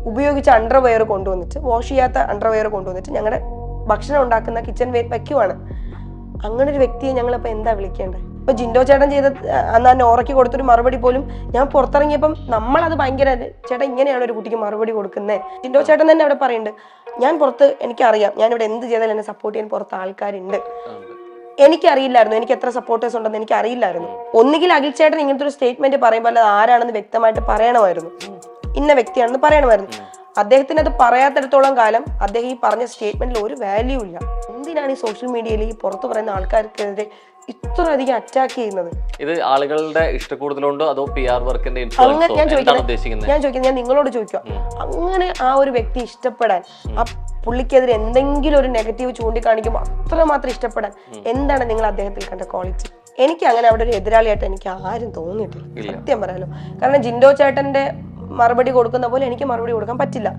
ഉപയോഗിച്ച അണ്ടർവെയർ കൊണ്ടുവന്നിട്ട്, വാഷ് ചെയ്യാത്ത അണ്ടർവെയർ കൊണ്ടുവന്നിട്ട് ഞങ്ങളുടെ ഭക്ഷണം ഉണ്ടാക്കുന്ന കിച്ചൺ വയ്ക്കുവാണ്. അങ്ങനെ ഒരു വ്യക്തിയെ ഞങ്ങളിപ്പോൾ എന്താ വിളിക്കേണ്ടത്? ഇപ്പൊ ജിൻഡോ ചേട്ടൻ ചെയ്ത അന്നാ നോറയ്ക്ക് കൊടുത്തൊരു മറുപടി പോലും ഞാൻ പുറത്തിറങ്ങിയപ്പം നമ്മളത് ഭയങ്കര, ചേട്ടാ ഇങ്ങനെയാണ് ഒരു കുട്ടിക്ക് മറുപടി കൊടുക്കുന്നത്. ജിൻഡോ ചേട്ടൻ തന്നെ അവിടെ പറയുന്നുണ്ട്, ഞാൻ പുറത്ത്, എനിക്കറിയാം ഞാൻ ഇവിടെ എന്ത് ചെയ്താലും എന്നെ സപ്പോർട്ട് ചെയ്യാൻ പുറത്ത് ആൾക്കാരുണ്ട്. എനിക്കറിയില്ലായിരുന്നു എനിക്ക് എത്ര സപ്പോർട്ടേഴ്സ് ഉണ്ടെന്ന് എനിക്ക് അറിയില്ലായിരുന്നു. ഒന്നുകിൽ അഖിൽ ചേട്ടൻ ഇങ്ങനത്തെ ഒരു സ്റ്റേറ്റ്മെന്റ് പറയുമ്പോൾ അത് ആരാണെന്ന് വ്യക്തമായിട്ട് പറയണമായിരുന്നു, ഇന്ന വ്യക്തിയാണെന്ന് പറയണമായിരുന്നു. അദ്ദേഹത്തിന് അത് പറയാത്തിടത്തോളം കാലം അദ്ദേഹം ഈ പറഞ്ഞ സ്റ്റേറ്റ്മെന്റിൽ ഒരു വാല്യൂ ഇല്ല. എന്തിനാണ് ഈ സോഷ്യൽ മീഡിയയിൽ ഈ പുറത്ത് പറയുന്ന ആൾക്കാർക്കെതിരെ ഇത്രയധികം അറ്റാക്ക് ചെയ്യുന്നത്? ഇത് ആളുകളുടെ ഇഷ്ടക്കൂടുതലുണ്ടോ അതോ PR വർക്കിന്റെ ഞാൻ ഇൻഫ്ലുവൻസോ? ഞാൻ നിങ്ങളോട് ചോദിക്കുക, അങ്ങനെ ആ ഒരു വ്യക്തി ഇഷ്ടപ്പെടാൻ, ആ പുള്ളിക്കെതിരെ എന്തെങ്കിലും ഒരു നെഗറ്റീവ് ചൂണ്ടിക്കാണിക്കുമ്പോൾ അത്രമാത്രം ഇഷ്ടപ്പെടാൻ എന്താണ് നിങ്ങൾ അദ്ദേഹത്തിൽ കണ്ട ക്വാളിറ്റി? എനിക്ക് അങ്ങനെ അവിടെ ഒരു എതിരാളിയായിട്ട് എനിക്ക് ആരും തോന്നിയിട്ടില്ല, സത്യം പറയാലോ. കാരണം ജിൻഡോ ചേട്ടന്റെ മറുപടി കൊടുക്കുന്ന പോലെ എനിക്ക് മറുപടി കൊടുക്കാൻ പറ്റില്ല.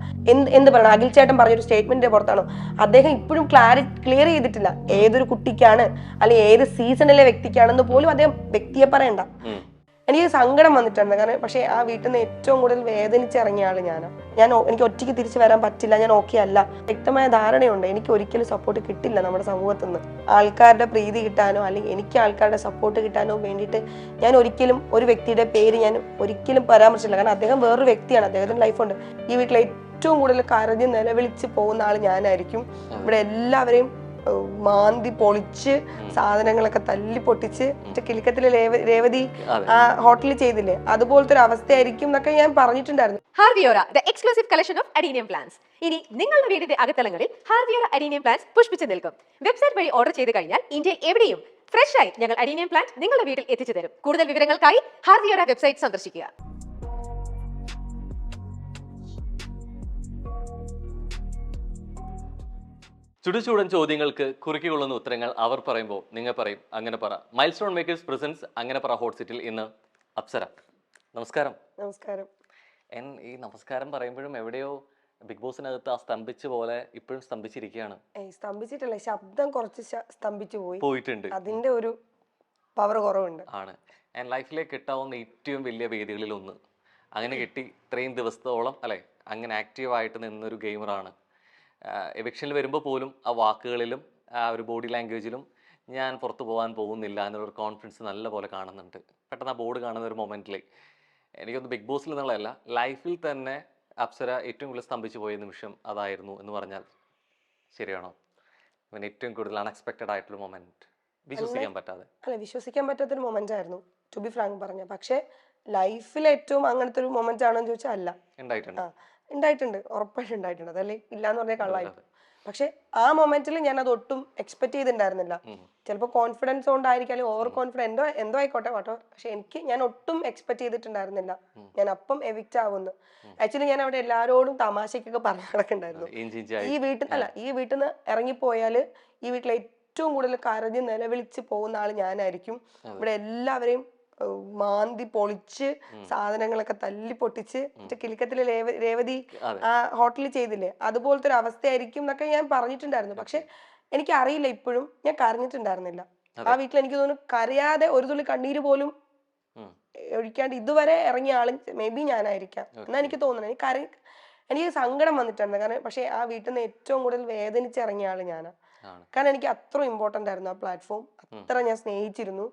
എന്ത് പറയണം? അഖിൽ ചേട്ടൻ പറഞ്ഞൊരു സ്റ്റേറ്റ്മെന്റിന്റെ പുറത്താണോ? അദ്ദേഹം ഇപ്പോഴും ക്ലിയർ ചെയ്തിട്ടില്ല ഏതൊരു കുട്ടിക്കാണ് അല്ലെങ്കിൽ ഏത് സീസണിലെ വ്യക്തിക്കാണെന്ന് പോലും അദ്ദേഹം വ്യക്തിയെ പറയണ്ട. എനിക്ക് സങ്കടം വന്നിട്ടുണ്ട്. കാരണം പക്ഷേ ആ വീട്ടിൽ നിന്ന് ഏറ്റവും കൂടുതൽ വേദനിച്ചിറങ്ങിയ ആള് എനിക്ക് ഒറ്റയ്ക്ക് തിരിച്ചു വരാൻ പറ്റില്ല, ഞാൻ ഓക്കെ അല്ല. വ്യക്തമായ ധാരണയുണ്ട് എനിക്ക് ഒരിക്കലും സപ്പോർട്ട് കിട്ടില്ല നമ്മുടെ സമൂഹത്തിൽ നിന്ന്. ആൾക്കാരുടെ പ്രീതി കിട്ടാനോ അല്ലെങ്കിൽ എനിക്ക് ആൾക്കാരുടെ സപ്പോർട്ട് കിട്ടാനോ വേണ്ടിയിട്ട് ഞാൻ ഒരിക്കലും ഒരു വ്യക്തിയുടെ പേര് ഞാൻ ഒരിക്കലും പരാമർശിച്ചില്ല. കാരണം അദ്ദേഹം വേറൊരു വ്യക്തിയാണ്, അദ്ദേഹത്തിന്റെ ലൈഫുണ്ട്. ഈ വീട്ടിലെ ഏറ്റവും കൂടുതൽ കരഞ്ഞ് നിലവിളിച്ച് പോകുന്ന ആൾ ഞാനായിരിക്കും. ഇവിടെ എല്ലാവരെയും മാന്തി പൊളിച്ച് സാധനങ്ങളൊക്കെ തല്ലി പൊട്ടിച്ച് കിലുക്കത്തിലെ രേവതി ആ ഹോട്ടലിൽ ചെയ്തില്ലേ, അതുപോലത്തെ ഒരു അവസ്ഥയായിരിക്കും എന്നൊക്കെ ഞാൻ പറഞ്ഞിട്ടുണ്ടായിരുന്നു. ഹാർവിയോറ the exclusive collection of adenium plants. ഇനി നിങ്ങളുടെ വീടിന്റെ അകത്തളങ്ങളിൽ ഹാർവിയോറ അഡീനിയം പ്ലാന്റ്സ് പുഷ്പിച്ചു നിൽക്കും. വെബ്സൈറ്റ് വഴി ഓർഡർ ചെയ്ത് കഴിഞ്ഞാൽ ഇന്ത്യയിൽ എവിടെയും ഫ്രഷ് ആയി ഞങ്ങൾ അഡീനിയം പ്ലാന്റ് നിങ്ങളുടെ വീട്ടിൽ എത്തിച്ചു തരും. കൂടുതൽ വിവരങ്ങൾക്കായി ഹാർവിയോറ വെബ്സൈറ്റ് സന്ദർശിക്കുക. ചുടുചൂടൻ ചോദ്യങ്ങൾക്ക് കുറുക്കിക്കൊള്ളുന്ന ഉത്തരങ്ങൾ അവർ പറയുമ്പോൾ നിങ്ങൾ പറയും അങ്ങനെ പറ. മൈൽ സ്റ്റോൺ മേക്കേഴ്സ് പ്രസൻസ് അങ്ങനെ പറ ഹോട്ട് സിറ്റിൽ ഇന്ന് അപ്സര. നമസ്കാരം. നമസ്കാരം. ഈ നമസ്കാരം പറയുമ്പോഴും എവിടെയോ ബിഗ് ബോസിനകത്ത് ആ സ്തംഭിച്ച പോലെ ഇപ്പോഴും സ്തംഭിച്ചിരിക്കുകയാണ്. സ്തംഭിച്ചിട്ടില്ല, ശബ്ദം കുറച്ച് സ്തംഭിച്ചു പോയിട്ടുണ്ട്. അതിന്റെ ഒരു പവർ കുറവുണ്ട്. ആണ്. ഞാൻ ലൈഫിലേക്ക് കിട്ടാവുന്ന ഏറ്റവും വലിയ വേദികളിൽ ഒന്ന്. അങ്ങനെ കിട്ടി ഇത്രയും ദിവസത്തോളം അല്ലെ, അങ്ങനെ ആക്റ്റീവായിട്ട് നിന്നൊരു ഗെയിമറാണ്. എവിക്ഷനിൽ വരുമ്പോൾ പോലും ആ വാക്കുകളിലും ആ ഒരു ബോഡി ലാംഗ്വേജിലും ഞാൻ പുറത്തു പോകാൻ പോകുന്നില്ല എന്നൊരു കോൺഫിഡൻസ് നല്ല പോലെ കാണുന്നുണ്ട്. പെട്ടെന്ന് ആ ബോർഡ് കാണുന്ന ഒരു മൊമെന്റിൽ എനിക്കൊന്ന് ബിഗ് ബോസിൽ നിന്നുള്ളതല്ല, ലൈഫിൽ തന്നെ അപ്സര ഏറ്റവും കൂടുതൽ സ്തംഭിച്ചു പോയ നിമിഷം അതായിരുന്നു എന്ന് പറഞ്ഞാൽ ശരിയാണോ? ഏറ്റവും കൂടുതൽ അൺഎക്സ്പെക്റ്റഡ് ആയിട്ടുള്ള മൊമെന്റ്, വിശ്വസിക്കാൻ പറ്റാതെ. അല്ല, വിശ്വസിക്കാൻ പറ്റാത്തൊരു മൊമെന്റ് ആയിരുന്നു ടു ബി ഫ്രാങ്ക് പറഞ്ഞ. പക്ഷെ ലൈഫിൽ ഏറ്റവും അങ്ങനത്തെ ഒരു മൊമെന്റ് ആണോ എന്ന് ചോദിച്ചാൽ അല്ല. ഉണ്ടായിട്ടുണ്ട്, ഉറപ്പായിട്ടും ഉണ്ടായിട്ടുണ്ട്. അതല്ലേ ഇല്ലാന്ന് പറഞ്ഞാൽ കള്ളായിരുന്നു. പക്ഷെ ആ മൊമെന്റിൽ ഞാൻ അത് ഒട്ടും എക്സ്പെക്ട് ചെയ്തിട്ടുണ്ടായിരുന്നില്ല. ചിലപ്പോൾ കോൺഫിഡൻസ് കൊണ്ടായിരിക്കും, ഓവർ കോൺഫിഡൻസ് എന്തോ ആയിക്കോട്ടെ കേട്ടോ. പക്ഷെ ഞാൻ ഒട്ടും എക്സ്പെക്ട് ചെയ്തിട്ടുണ്ടായിരുന്നില്ല ഞാൻ അപ്പം എവിക്റ്റ് ആവുന്നു. ആക്ച്വലി ഞാൻ അവിടെ എല്ലാവരോടും തമാശക്കൊക്കെ പറഞ്ഞു നടക്കണ്ടായിരുന്നു, ഈ വീട്ടിൽ നിന്ന് ഇറങ്ങിപ്പോയാല് ഈ വീട്ടിൽ ഏറ്റവും കൂടുതൽ കരഞ്ഞ് നിലവിളിച്ച് പോകുന്ന ആള് ഞാനായിരിക്കും. ഇവിടെ എല്ലാവരെയും മാന്തി പൊളിച്ച് സാധനങ്ങളൊക്കെ തല്ലി പൊട്ടിച്ച് കിലുക്കത്തിലെ രേവതി ആ ഹോട്ടലിൽ ചെയ്തില്ലേ, അതുപോലത്തെ ഒരു അവസ്ഥയായിരിക്കും എന്നൊക്കെ ഞാൻ പറഞ്ഞിട്ടുണ്ടായിരുന്നു. പക്ഷെ എനിക്ക് അറിയില്ല, ഇപ്പോഴും ഞാൻ കരഞ്ഞിട്ടുണ്ടായിരുന്നില്ല ആ വീട്ടിൽ. എനിക്ക് തോന്നുന്നു കരയാതെ ഒരു തുള്ളി കണ്ണീര് പോലും ഒഴിക്കാണ്ട് ഇതുവരെ ഇറങ്ങിയ ആളും മേ ബി ഞാനായിരിക്കാം എന്നാ എനിക്ക് തോന്നുന്നത്. എനിക്ക് സങ്കടം വന്നിട്ടുണ്ട്. കാരണം പക്ഷെ ആ വീട്ടിൽ നിന്ന് ഏറ്റവും കൂടുതൽ വേദനിച്ചിറങ്ങിയ ആള് ഞാനാ. കാരണം എനിക്ക് അത്ര ഇമ്പോർട്ടന്റ് ആയിരുന്നു ആ പ്ലാറ്റ്ഫോം, അത്ര ഞാൻ സ്നേഹിച്ചിരുന്നു.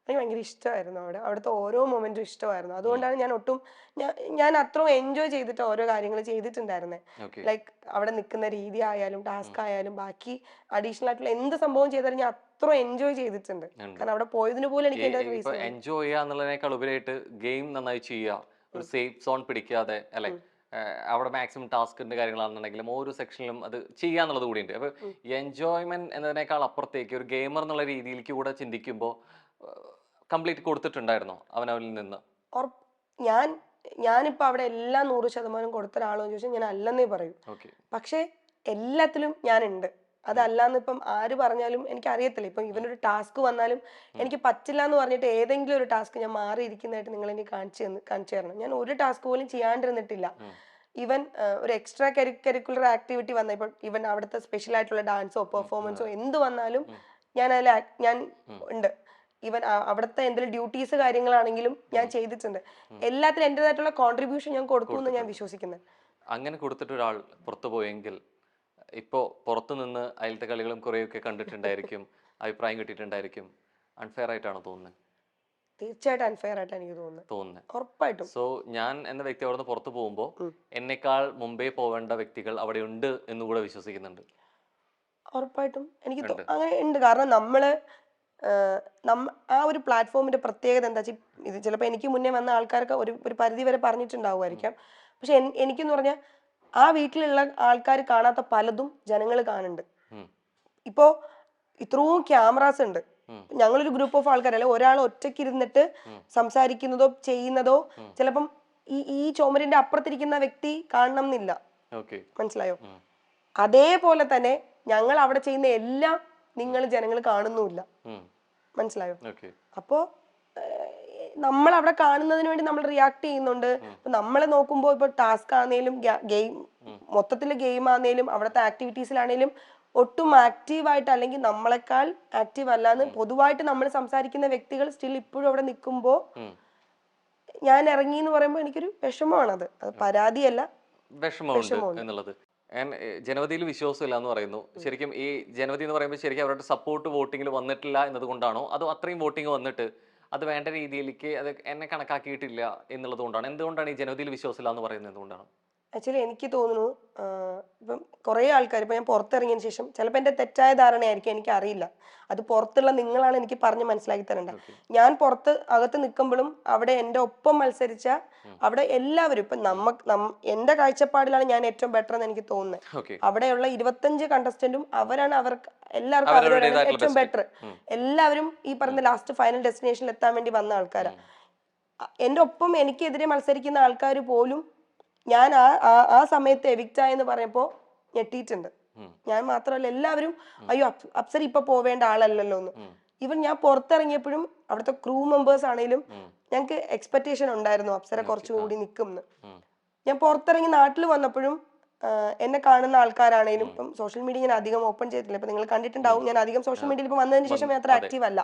എനിക്ക് ഭയങ്കര ഇഷ്ടമായിരുന്നു അവിടുത്തെ ഓരോ മൊമെന്റും ഇഷ്ടമായിരുന്നു. അതുകൊണ്ടാണ് ഞാൻ അത്രയും എൻജോയ് ചെയ്തിട്ട് ഓരോ കാര്യങ്ങൾ ചെയ്തിട്ടുണ്ടായിരുന്നത്. ലൈക്ക് അവിടെ നിൽക്കുന്ന രീതി ആയാലും ടാസ്ക് ആയാലും ബാക്കി അഡീഷണൽ ആയിട്ടുള്ള എന്ത് സംഭവം ചെയ്താലും ഞാൻ അത്ര എൻജോയ് ചെയ്തിട്ടുണ്ട്. കാരണം അവിടെ പോയതിന് പോലും എനിക്ക് എൻജോയ് ചെയ്യാന്നുള്ളതിനേക്കാൾ ഉപരിയായിട്ട് ഗെയിം നന്നായി ചെയ്യുക, ഒരു സേഫ് സോൺ പിടിക്കാതെ അല്ലെ, അവിടെ മാക്സിമം ടാസ്കിന്റെ കാര്യങ്ങളാണെന്നുണ്ടെങ്കിലും ഓരോ സെക്ഷനിലും അത് ചെയ്യാന്നുള്ളത് കൂടിയുണ്ട്. അപ്പൊ എൻജോയ്മെന്റ് എന്നതിനേക്കാൾ അപ്പുറത്തേക്ക് ഒരു ഗെയിമർ എന്നുള്ള രീതിയിലേക്ക് കൂടെ ചിന്തിക്കുമ്പോൾ കംപ്ലീറ്റ് കൊടുത്തിട്ടുണ്ടായിരുന്നോ അവനവനിൽ നിന്ന്? ഞാനിപ്പോ അവിടെ എല്ലാം 100% കൊടുത്ത ഒരാളെന്ന് ചോദിച്ചാൽ ഞാൻ അല്ലെന്നേ പറയൂ. പക്ഷെ എല്ലാത്തിലും ഞാനുണ്ട്. അതല്ലാന്ന് ഇപ്പം ആര് പറഞ്ഞാലും എനിക്ക് അറിയത്തില്ല. ഇപ്പം ഇവനൊരു ടാസ്ക് വന്നാലും എനിക്ക് പറ്റില്ല എന്ന് പറഞ്ഞിട്ട് ഏതെങ്കിലും ഒരു ടാസ്ക് ഞാൻ മാറിയിരിക്കുന്നതായിട്ട് നിങ്ങൾ എനിക്ക് കാണിച്ചു തരണം. ഞാൻ ഒരു ടാസ്ക് പോലും ചെയ്യാണ്ടിരുന്നിട്ടില്ല. ഈവൻ ഒരു എക്സ്ട്രാ കരിക്കുലർ ആക്ടിവിറ്റി വന്ന ഇപ്പം ഈവൻ അവിടുത്തെ സ്പെഷ്യൽ ആയിട്ടുള്ള ഡാൻസോ പെർഫോമൻസോ എന്ത് വന്നാലും ഞാൻ ഉണ്ട്. ഈവൻ അവിടുത്തെ എന്തെങ്കിലും ഡ്യൂട്ടീസ് കാര്യങ്ങളാണെങ്കിലും ഞാൻ ചെയ്തിട്ടുണ്ട്. എല്ലാത്തിനും എൻ്റെതായിട്ടുള്ള കോൺട്രിബ്യൂഷൻ ഞാൻ കൊടുത്തു എന്ന് ഞാൻ വിശ്വസിക്കുന്നത്. അങ്ങനെ കൊടുത്തിട്ട് ഒരാൾ പുറത്തു പോയെങ്കിൽ ഇപ്പോൾ പുറത്തു നിന്ന് അതിലത്തെ കളികളും കുറേയൊക്കെ കണ്ടിട്ടുണ്ടായിരിക്കും, അഭിപ്രായം കിട്ടിയിട്ടുണ്ടായിരിക്കും. അൺഫെയർ ആയിട്ടാണോ തോന്നുന്നത്? തീർച്ചയായിട്ടും അൺഫെയർ ആയിട്ടാണ് എനിക്ക് തോന്നുന്നത്. ഉറപ്പായിട്ടും. സോ ഞാൻ എന്ന വ്യക്തി അവിടെ നിന്ന് പുറത്തു പോകുമ്പോൾ എന്നെക്കാൾ മുമ്പേ പോവേണ്ട വ്യക്തികൾ അവിടെ ഉണ്ട് എന്ന് കൂടെ വിശ്വസിക്കുന്നുണ്ട്. ഉറപ്പായിട്ടും എനിക്ക് അങ്ങനെ ഉണ്ട്. കാരണം നമ്മള് ആ ഒരു പ്ലാറ്റ്ഫോമിന്റെ പ്രത്യേകത എന്താ വെച്ചാൽ, ഇത് ചിലപ്പോൾ എനിക്ക് മുന്നേ വന്ന ആൾക്കാർക്ക് ഒരു പരിധി വരെ പറഞ്ഞിട്ടുണ്ടാവുമായിരിക്കാം. പക്ഷെ എനിക്കെന്ന് പറഞ്ഞാൽ ആ വീട്ടിലുള്ള ആൾക്കാർ കാണാത്ത പലതും ജനങ്ങൾ കാണുന്നുണ്ട്. ഇപ്പോ ഇത്രയും ക്യാമറാസ് ഉണ്ട്. ഞങ്ങളൊരു ഗ്രൂപ്പ് ഓഫ് ആൾക്കാരല്ല, ഒരാൾ ഒറ്റയ്ക്ക് ഇരുന്നിട്ട് സംസാരിക്കുന്നതോ ചെയ്യുന്നതോ ചിലപ്പം ഈ ചുമരിന്റെ അപ്പുറത്തിരിക്കുന്ന വ്യക്തി കാണണം എന്നില്ല. മനസ്സിലായോ? അതേപോലെ തന്നെ ഞങ്ങൾ അവിടെ ചെയ്യുന്ന എല്ലാം ജനങ്ങൾ കാണുന്നുമില്ല. മനസ്സിലായോ? അപ്പോ നമ്മൾ അവിടെ കാണുന്നതിന് വേണ്ടി നമ്മൾ റിയാക്ട് ചെയ്യുന്നുണ്ട്. നമ്മളെ നോക്കുമ്പോൾ ഇപ്പൊ ടാസ്ക് ആണെങ്കിലും ഗെയിം മൊത്തത്തില് ഗെയിം ആണെങ്കിലും അവിടുത്തെ ആക്ടിവിറ്റീസിലാണെങ്കിലും ഒട്ടും ആക്റ്റീവായിട്ട് അല്ലെങ്കിൽ നമ്മളെക്കാൾ ആക്റ്റീവ് അല്ലാന്ന് പൊതുവായിട്ട് നമ്മൾ സംസാരിക്കുന്ന വ്യക്തികൾ സ്റ്റിൽ ഇപ്പോഴും അവിടെ നിൽക്കുമ്പോ ഞാൻ ഇറങ്ങി എന്ന് പറയുമ്പോൾ എനിക്കൊരു വിഷമമാണത്. അത് പരാതിയല്ല, വിഷമമുണ്ട് എന്നുള്ളത്. ജനവധിയിൽ വിശ്വാസമില്ല എന്ന് പറയുന്നു. ശരിക്കും ഈ ജനവധി എന്ന് പറയുമ്പോൾ ശരിക്കും അവരുടെ സപ്പോർട്ട് വോട്ടിങ്ങിൽ വന്നിട്ടില്ല എന്നതുകൊണ്ടാണോ, അതോ അത്രയും വോട്ടിംഗ് വന്നിട്ട് അത് വേണ്ട രീതിയിലേക്ക് അത് എന്നെ കണക്കാക്കിയിട്ടില്ല എന്നുള്ളത് കൊണ്ടാണ്? എന്തുകൊണ്ടാണ് ഈ ജനവധിയിൽ വിശ്വാസമില്ല എന്ന് പറയുന്നത്? എന്തുകൊണ്ടാണ്? ആക്ച്വലി എനിക്ക് തോന്നുന്നു ഇപ്പം കുറേ ആൾക്കാർ ഇപ്പം ഞാൻ പുറത്തിറങ്ങിയതിന് ശേഷം ചിലപ്പോൾ എൻ്റെ തെറ്റായ ധാരണയായിരിക്കും, എനിക്ക് അറിയില്ല. അത് പുറത്തുള്ള നിങ്ങളാണ് എനിക്ക് പറഞ്ഞ് മനസ്സിലാക്കി തരേണ്ട. ഞാൻ അകത്ത് നിൽക്കുമ്പോഴും അവിടെ എൻ്റെ ഒപ്പം മത്സരിച്ച അവിടെ എല്ലാവരും ഇപ്പം എൻ്റെ കാഴ്ചപ്പാടിലാണ് ഞാൻ ഏറ്റവും ബെറ്റർ എന്ന് എനിക്ക് തോന്നുന്നത്. അവിടെയുള്ള 25 കണ്ടസ്റ്റന്റും അവരാണ് എല്ലാവർക്കും അവരവരാണ് ഏറ്റവും ബെറ്റർ. എല്ലാവരും ഈ പറഞ്ഞ ലാസ്റ്റ് ഫൈനൽ ഡെസ്റ്റിനേഷനിൽ എത്താൻ വേണ്ടി വന്ന ആൾക്കാരാണ്. എൻ്റെ ഒപ്പം എനിക്കെതിരെ മത്സരിക്കുന്ന ആൾക്കാർ പോലും ഞാൻ ആ സമയത്ത് എവിക്റ്റ് ആയെന്ന് പറഞ്ഞപ്പോ ഞെട്ടിയിട്ടുണ്ട്. ഞാൻ മാത്രമല്ല, എല്ലാവരും അയ്യോ അപ്സര ഇപ്പൊ പോവേണ്ട ആളല്ലല്ലോ എന്ന്. ഈവൻ ഞാൻ പുറത്തിറങ്ങിയപ്പോഴും അവിടുത്തെ ക്രൂ മെമ്പേഴ്സ് ആണെങ്കിലും ഞങ്ങൾക്ക് എക്സ്പെക്ടേഷൻ ഉണ്ടായിരുന്നു അപ്സര കുറച്ചുകൂടി നിൽക്കുമെന്ന്. ഞാൻ പുറത്തിറങ്ങി നാട്ടിൽ വന്നപ്പോഴും എന്നെ കാണുന്ന ആൾക്കാരാണെങ്കിലും, ഇപ്പം സോഷ്യൽ മീഡിയ ഞാൻ അധികം ഓപ്പൺ ചെയ്തിട്ടില്ല. ഇപ്പൊ നിങ്ങൾ കണ്ടിട്ടുണ്ടാവും, ഞാൻ അധികം സോഷ്യൽ മീഡിയയിൽ ഇപ്പൊ വന്നതിന് ശേഷം അത്ര ആക്റ്റീവ് അല്ല.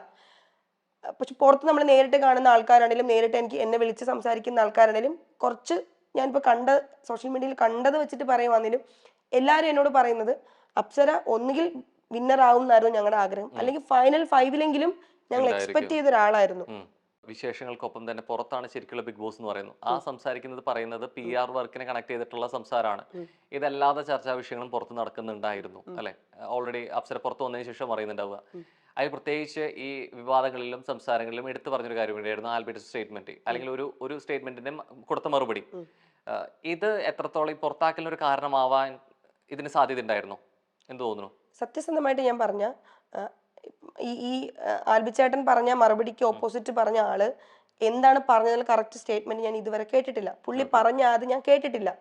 പക്ഷെ പുറത്ത് നമ്മൾ നേരിട്ട് കാണുന്ന ആൾക്കാരാണെങ്കിലും നേരിട്ട് എന്നെ വിളിച്ച് സംസാരിക്കുന്ന ആൾക്കാരാണെങ്കിലും കുറച്ച് ഞാനിപ്പോൾ സോഷ്യൽ മീഡിയയിൽ കണ്ടത് വെച്ചിട്ട് പറയുവാണെങ്കിലും എല്ലാവരും എന്നോട് പറയുന്നത് അപ്സര ഒന്നുകിൽ വിന്നർ ആവും എന്നായിരുന്നു ഞങ്ങളുടെ ആഗ്രഹം, അല്ലെങ്കിൽ ഫൈനൽ 5-ലെങ്കിലും ഞങ്ങൾ എക്സ്പെക്ട് ചെയ്ത ഒരാളായിരുന്നു. വിശേഷങ്ങൾക്കൊപ്പം തന്നെ പുറത്താണ് ശരിക്കുള്ള ബിഗ് ബോസ് എന്ന് പറയുന്നു. ആ പറയുന്നത് PR വർക്കിനെ കണക്ട് ചെയ്തിട്ടുള്ള സംസാരമാണ്. ഇതല്ലാതെ ചർച്ചാ വിഷയങ്ങളും പുറത്ത് നടക്കുന്നുണ്ടായിരുന്നു അല്ലെ? ഓൾറെഡി അപ്സര പുറത്ത് വന്നതിന് ശേഷം പറയുന്നുണ്ടാവുക. അതിൽ പ്രത്യേകിച്ച് ഈ വിവാദങ്ങളിലും സംസാരങ്ങളിലും എടുത്തു പറഞ്ഞൊരു കാര്യം കൂടിയായിരുന്നു ആൽബിയുടെ സ്റ്റേറ്റ്മെന്റ്, അല്ലെങ്കിൽ ഒരു സ്റ്റേറ്റ്മെന്റിന് കൊടുത്ത മറുപടി. ഇത് എത്രത്തോളം ഈ പുറത്താക്കലിന് ഒരു കാരണമാവാൻ ഇതിന് സാധ്യത ഉണ്ടായിരുന്നോ? എന്ത് തോന്നുന്നു? സത്യസന്ധമായിട്ട് ഞാൻ പറഞ്ഞ ഈ ആൽബിച്ചേട്ടൻ പറഞ്ഞ മറുപടിക്ക് ഓപ്പോസിറ്റ് പറഞ്ഞ ആള് എന്താണ് പറഞ്ഞതിൽ കറക്റ്റ് സ്റ്റേറ്റ്മെന്റ് ഞാൻ ഇതുവരെ കേട്ടിട്ടില്ല. പുള്ളി പറഞ്ഞ അത് ഞാൻ കേട്ടിട്ടില്ല.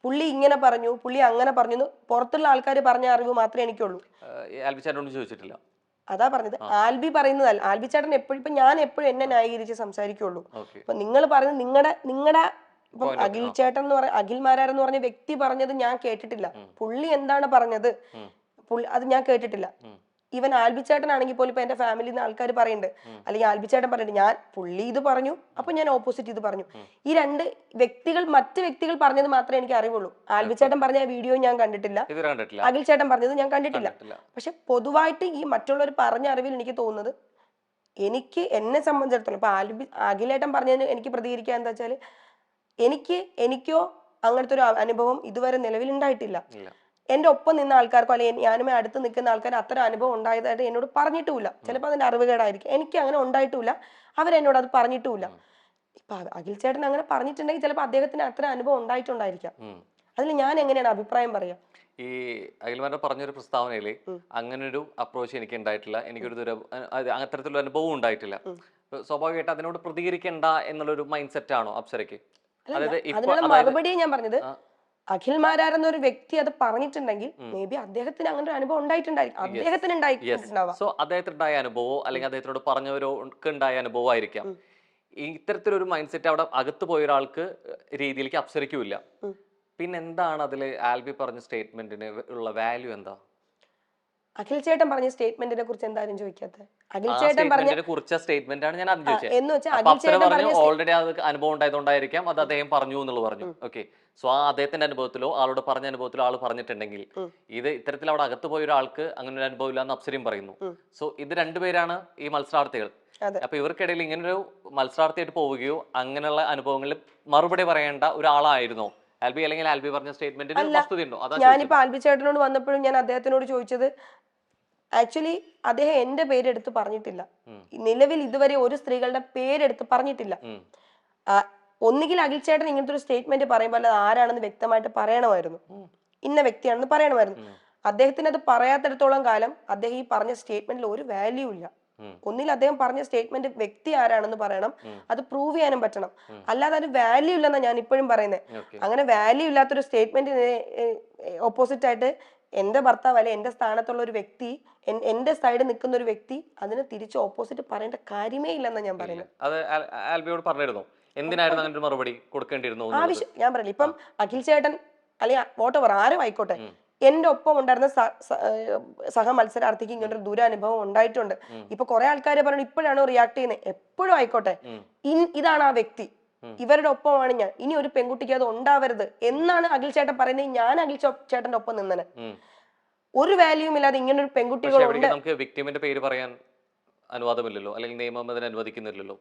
പുള്ളി ഇങ്ങനെ പറഞ്ഞു, പുള്ളി അങ്ങനെ പറഞ്ഞു, പുറത്തുള്ള ആൾക്കാർ പറഞ്ഞ അറിവ് മാത്രമേ എനിക്കുള്ളൂ. ആൽബിച്ചേട്ടനോട് ചോദിച്ചിട്ടില്ല. അതാ പറഞ്ഞത്, ആൽബി പറയുന്നതല്ല. ആൽബി ചേട്ടൻ എപ്പോഴും ഇപ്പൊ ഞാൻ എപ്പോഴും എന്നെ ന്യായീകരിച്ച് സംസാരിക്കുള്ളൂ. ഇപ്പൊ നിങ്ങൾ പറയുന്നത് നിങ്ങളുടെ ഇപ്പം അഖിൽ ചേട്ടൻ എന്ന് പറഞ്ഞ അഖിൽ മാരാരെന്ന് പറഞ്ഞ വ്യക്തി പറഞ്ഞത് ഞാൻ കേട്ടിട്ടില്ല. പുള്ളി എന്താണ് പറഞ്ഞത് അത് ഞാൻ കേട്ടിട്ടില്ല. ഈവൻ ആൽബിച്ചേട്ടനാണെങ്കിൽ പോലും ഇപ്പൊ എന്റെ ഫാമിലിയിൽ നിന്ന് ആൾക്കാർ പറയുന്നുണ്ട്, അല്ലെങ്കിൽ ആൽബിച്ചേട്ടൻ പറയുന്നുണ്ട് ഞാൻ പുള്ളി ഇത് പറഞ്ഞു അപ്പൊ ഞാൻ ഓപ്പോസിറ്റ് ഇത് പറഞ്ഞു. ഈ രണ്ട് വ്യക്തികൾ മറ്റ് വ്യക്തികൾ പറഞ്ഞത് മാത്രമേ എനിക്ക് അറിവുള്ളൂ. ആൽബിച്ചേട്ടൻ പറഞ്ഞ വീഡിയോ ഞാൻ കണ്ടിട്ടില്ല, അഖിൽ ചേട്ടൻ പറഞ്ഞത് ഞാൻ കണ്ടിട്ടില്ല. പക്ഷെ പൊതുവായിട്ട് ഈ മറ്റുള്ളവർ പറഞ്ഞ അറിവിൽ എനിക്ക് തോന്നുന്നത്, എന്നെ സംബന്ധിച്ചിടത്തോളം ഇപ്പൊ അഖിലേട്ടൻ പറഞ്ഞതിന് എനിക്ക് പ്രതികരിക്കാൻ എന്താ വെച്ചാല്, എനിക്കോ അങ്ങനത്തെ ഒരു അനുഭവം ഇതുവരെ നിലവിലുണ്ടായിട്ടില്ല. എന്റെ ഒപ്പം നിന്ന ആൾക്കാർക്കോ അല്ലെങ്കിൽ ഞാനുമേ അടുത്ത് നിൽക്കുന്ന ആൾക്കാർ അത്തരം അനുഭവം ഉണ്ടായതായിട്ട് എന്നോട് പറഞ്ഞിട്ടുമില്ല. ചിലപ്പോൾ അതിന്റെ അറിവുകേടായിരിക്കും, എനിക്ക് അങ്ങനെ ഉണ്ടായിട്ടുമില്ല, അവരെന്നോട് അത് പറഞ്ഞിട്ടുമില്ല. ഇപ്പൊ അഖിൽ ചേട്ടൻ അങ്ങനെ പറഞ്ഞിട്ടുണ്ടെങ്കിൽ ചിലപ്പോൾ അദ്ദേഹത്തിന് അത്ര അനുഭവം ഉണ്ടായിട്ടുണ്ടായിരിക്കാം. അതിൽ ഞാൻ എങ്ങനെയാണ് അഭിപ്രായം പറയാ? ഈ അഖിൽമാരുടെ പറഞ്ഞൊരു പ്രസ്താവനയില് അങ്ങനെ ഒരു അപ്രോച്ച് എനിക്ക് ഉണ്ടായിട്ടില്ല, എനിക്കൊരു അത്തരത്തിലുള്ള അനുഭവം ഉണ്ടായിട്ടില്ല. സ്വാഭാവികമായിട്ട് അതിനോട് പ്രതികരിക്കണ്ട എന്നുള്ളൊരു മൈൻഡ് സെറ്റ് ആണോ അപ്സരയ്ക്ക്? അതിനുള്ള മറുപടി ഞാൻ പറഞ്ഞത്, അഖിൽ മാരാരെന്ന ഒരു വ്യക്തി അത് പറഞ്ഞിട്ടുണ്ടെങ്കിൽ മേ ബി അദ്ദേഹത്തിന് അങ്ങനെ ഒരു അനുഭവം ഉണ്ടായിട്ടുണ്ടായിരിക്കും, അദ്ദേഹത്തിന് ഉണ്ടായിട്ടുണ്ടാവാം. സോ അദ്ദേഹത്തിന് ഉണ്ടായ അനുഭവമോ അല്ലെങ്കിൽ അദ്ദേഹത്തിനോട് പറഞ്ഞവർക്ക് ഉണ്ടായ അനുഭവം ആയിരിക്കാം. ഇത്തരത്തിലൊരു മൈൻഡ് സെറ്റ് അവിടെ അകത്ത് പോയ ഒരാൾക്ക് രീതിയിലേക്ക് അഖിൽ ചേട്ടൻ പറഞ്ഞ സ്റ്റേറ്റ്മെന്റിനെ കുറിച്ച് എന്തായാലും ചോദിക്കാത്തത്? അഖിൽ ആ ചേട്ടൻ പറഞ്ഞ സ്റ്റേറ്റ്മെന്റിനെ കുറിച്ച സ്റ്റേറ്റ്മെന്റ് ആണ് ഞാൻ ആദ്യം ചോദിച്ചത്. എന്ന് വെച്ചാൽ അപ്പൊ അഖിൽ അപ്സര ചേട്ടൻ പറഞ്ഞു പറഞ്ഞ ഓൾറെഡി അത് അനുഭവം ഉണ്ടായതുകൊണ്ടായിരിക്കാം അത് അദ്ദേഹം പറഞ്ഞു എന്നുള്ളത് പറഞ്ഞു. ഓക്കെ, സോ ആ അദ്ദേഹത്തിന്റെ അനുഭവത്തിലോ ആളോട് പറഞ്ഞ അനുഭവത്തിലോ ആൾ പറഞ്ഞിട്ടുണ്ടെങ്കിൽ ഇത് ഇത്തരത്തിൽ അവിടെ അകത്ത് പോയ ഒരാൾക്ക് അങ്ങനെ ഒരു അനുഭവം ഇല്ല എന്ന് അപ്സരയും പറയുന്നു. സോ ഇത് രണ്ടുപേരാണ് ഈ മത്സരാർത്ഥികൾ. അപ്പൊ ഇവർക്കിടയിൽ ഇങ്ങനൊരു മത്സരാർത്ഥിയായിട്ട് പോവുകയോ അങ്ങനെയുള്ള അനുഭവങ്ങളിൽ മറുപടി പറയേണ്ട ഒരാളായിരുന്നോ ആൽബി? അല്ലെങ്കിൽ ആൽബി പറഞ്ഞ സ്റ്റേറ്റ്മെന്റിന് വസ്തുതയുണ്ടോ? അതാ ഞാനിപ്പോ ആൽബി ചേട്ടനോട് വന്നപ്പോഴും ഞാൻ അദ്ദേഹത്തിനോട് ചോദിച്ചത്, ആക്ച്വലി അദ്ദേഹം എന്റെ പേരെടുത്ത് പറഞ്ഞിട്ടില്ല. നിലവിൽ ഇതുവരെ ഒരു സ്ത്രീകളുടെ പേരെടുത്ത് പറഞ്ഞിട്ടില്ല. ഒന്നുകിൽ അഖിൽ ചേട്ടൻ ഇങ്ങനത്തെ ഒരു സ്റ്റേറ്റ്മെന്റ് പറയുമ്പോൾ അത് ആരാണെന്ന് വ്യക്തമായിട്ട് പറയണമായിരുന്നു, ഇന്ന വ്യക്തിയാണെന്ന് പറയണമായിരുന്നു. അദ്ദേഹത്തിന് അത് പറയാത്തിടത്തോളം കാലം അദ്ദേഹം ഈ പറഞ്ഞ സ്റ്റേറ്റ്മെന്റിൽ ഒരു വാല്യൂ ഇല്ല. ഒന്നിൽ അദ്ദേഹം പറഞ്ഞ സ്റ്റേറ്റ്മെന്റ് വ്യക്തി ആരാണെന്ന് പറയണം, അത് പ്രൂവ് ചെയ്യാനും പറ്റണം. അല്ലാതെ അത് വാല്യൂ ഇല്ലെന്നാണ് ഞാൻ ഇപ്പോഴും പറയുന്നത്. അങ്ങനെ വാല്യൂ ഇല്ലാത്തൊരു സ്റ്റേറ്റ്മെന്റിന് ഓപ്പോസിറ്റ് ആയിട്ട് എന്റെ ഭർത്താവ് അല്ലെ എന്റെ സ്ഥാനത്തുള്ള ഒരു വ്യക്തി, എന്റെ സൈഡ് നിൽക്കുന്ന ഒരു വ്യക്തി അതിന് തിരിച്ച് ഓപ്പോസിറ്റ് പറയേണ്ട കാര്യമേ ഇല്ലെന്നാണ് ഞാൻ പറയുന്നത്. അത് ആൽബിയോട് പറഞ്ഞിരുന്നു എന്തിനായിരുന്നു അങ്ങനെ ഒരു മറുപടി കൊടുക്കേണ്ടിയിരുന്നു? ആവശ്യം ഞാൻ പറയില്ല. ഇപ്പം അഖിൽ ചേട്ടൻ അല്ലെങ്കിൽ വോട്ടവർ ആരും ആയിക്കോട്ടെ, എന്റെ ഒപ്പം ഉണ്ടായിരുന്ന സഹ മത്സരാർത്ഥിക്ക് ഇങ്ങനൊരു ദുരനുഭവം ഉണ്ടായിട്ടുണ്ട്. ഇപ്പൊ കുറെ ആൾക്കാര് പറഞ്ഞു ഇപ്പോഴാണോ റിയാക്ട് ചെയ്യുന്നത്? എപ്പോഴും ആയിക്കോട്ടെ, ഇതാണ് ആ വ്യക്തി, ഇവരുടെ ഒപ്പമാണ് ഞാൻ, ഇനി ഒരു പെൺകുട്ടിക്ക് അത് ഉണ്ടാവരുത് എന്നാണ് അഖിൽ ചേട്ടൻ പറയുന്നത്. ഞാൻ അഖിൽ ചേട്ടന്റെ ഒപ്പം നിന്നനെ. ഒരു വാല്യൂം ഇല്ലാതെ ഇങ്ങനെ ഒരു പെൺകുട്ടികളുണ്ട്. നമുക്ക് വിക്ടിമിന്റെ പേര് പറയാൻ അനുവാദമില്ലല്ലോ, അല്ലെങ്കിൽ നിയമം അതിനെ അനുവദിക്കുന്നില്ലല്ലോ.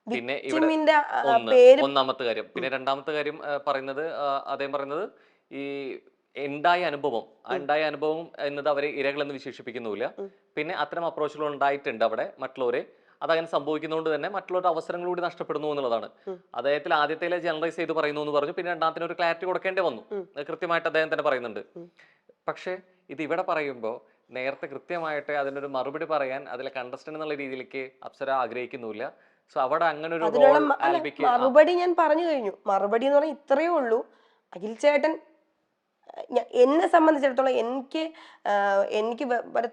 പിന്നെ ഇവിടെ ഒന്നാമത്തെ കാര്യം. പിന്നെ രണ്ടാമത്തെ കാര്യം പറയുന്നത് അദ്ദേഹം പറയുന്നത് ഈ ഉണ്ടായ അനുഭവം എന്നത് അവരെ ഇരകളെന്ന് വിശേഷിപ്പിക്കുന്നില്ല. പിന്നെ അത്തരം അപ്രോച്ചുകൾ ഉണ്ടായിട്ടുണ്ട് അവിടെ മറ്റുള്ളവരെ. അതങ്ങനെ സംഭവിക്കുന്നതുകൊണ്ട് തന്നെ മറ്റുള്ളവരുടെ അവസരങ്ങൾ കൂടി നഷ്ടപ്പെടുന്നു എന്നുള്ളതാണ്. അദ്ദേഹത്തിൽ ആദ്യത്തേലെ ജനറലൈസ് ചെയ്ത് പറയുന്നു എന്ന് പറഞ്ഞു, പിന്നെ രണ്ടാമത്തിന് ഒരു ക്ലാരിറ്റി കൊടുക്കേണ്ടി വന്നു. കൃത്യമായിട്ട് അദ്ദേഹം തന്നെ പറയുന്നുണ്ട്. പക്ഷേ ഇത് ഇവിടെ പറയുമ്പോൾ നേരത്തെ കൃത്യമായിട്ട് അതിനൊരു മറുപടി പറയാൻ അതിലെ കണ്ടസ്റ്റന്റ് എന്നുള്ള രീതിയിലേക്ക് അപ്സര ആഗ്രഹിക്കുന്നില്ല. സോ അവിടെ അങ്ങനെ ഒരു മറുപടി ഞാൻ പറഞ്ഞു കഴിഞ്ഞു. മറുപടി എന്ന് പറഞ്ഞാൽ ഇത്രയേ ഉള്ളൂ. അഖിൽ ചേട്ടൻ എന്നെ സംബന്ധിച്ചിടത്തോളം എനിക്ക്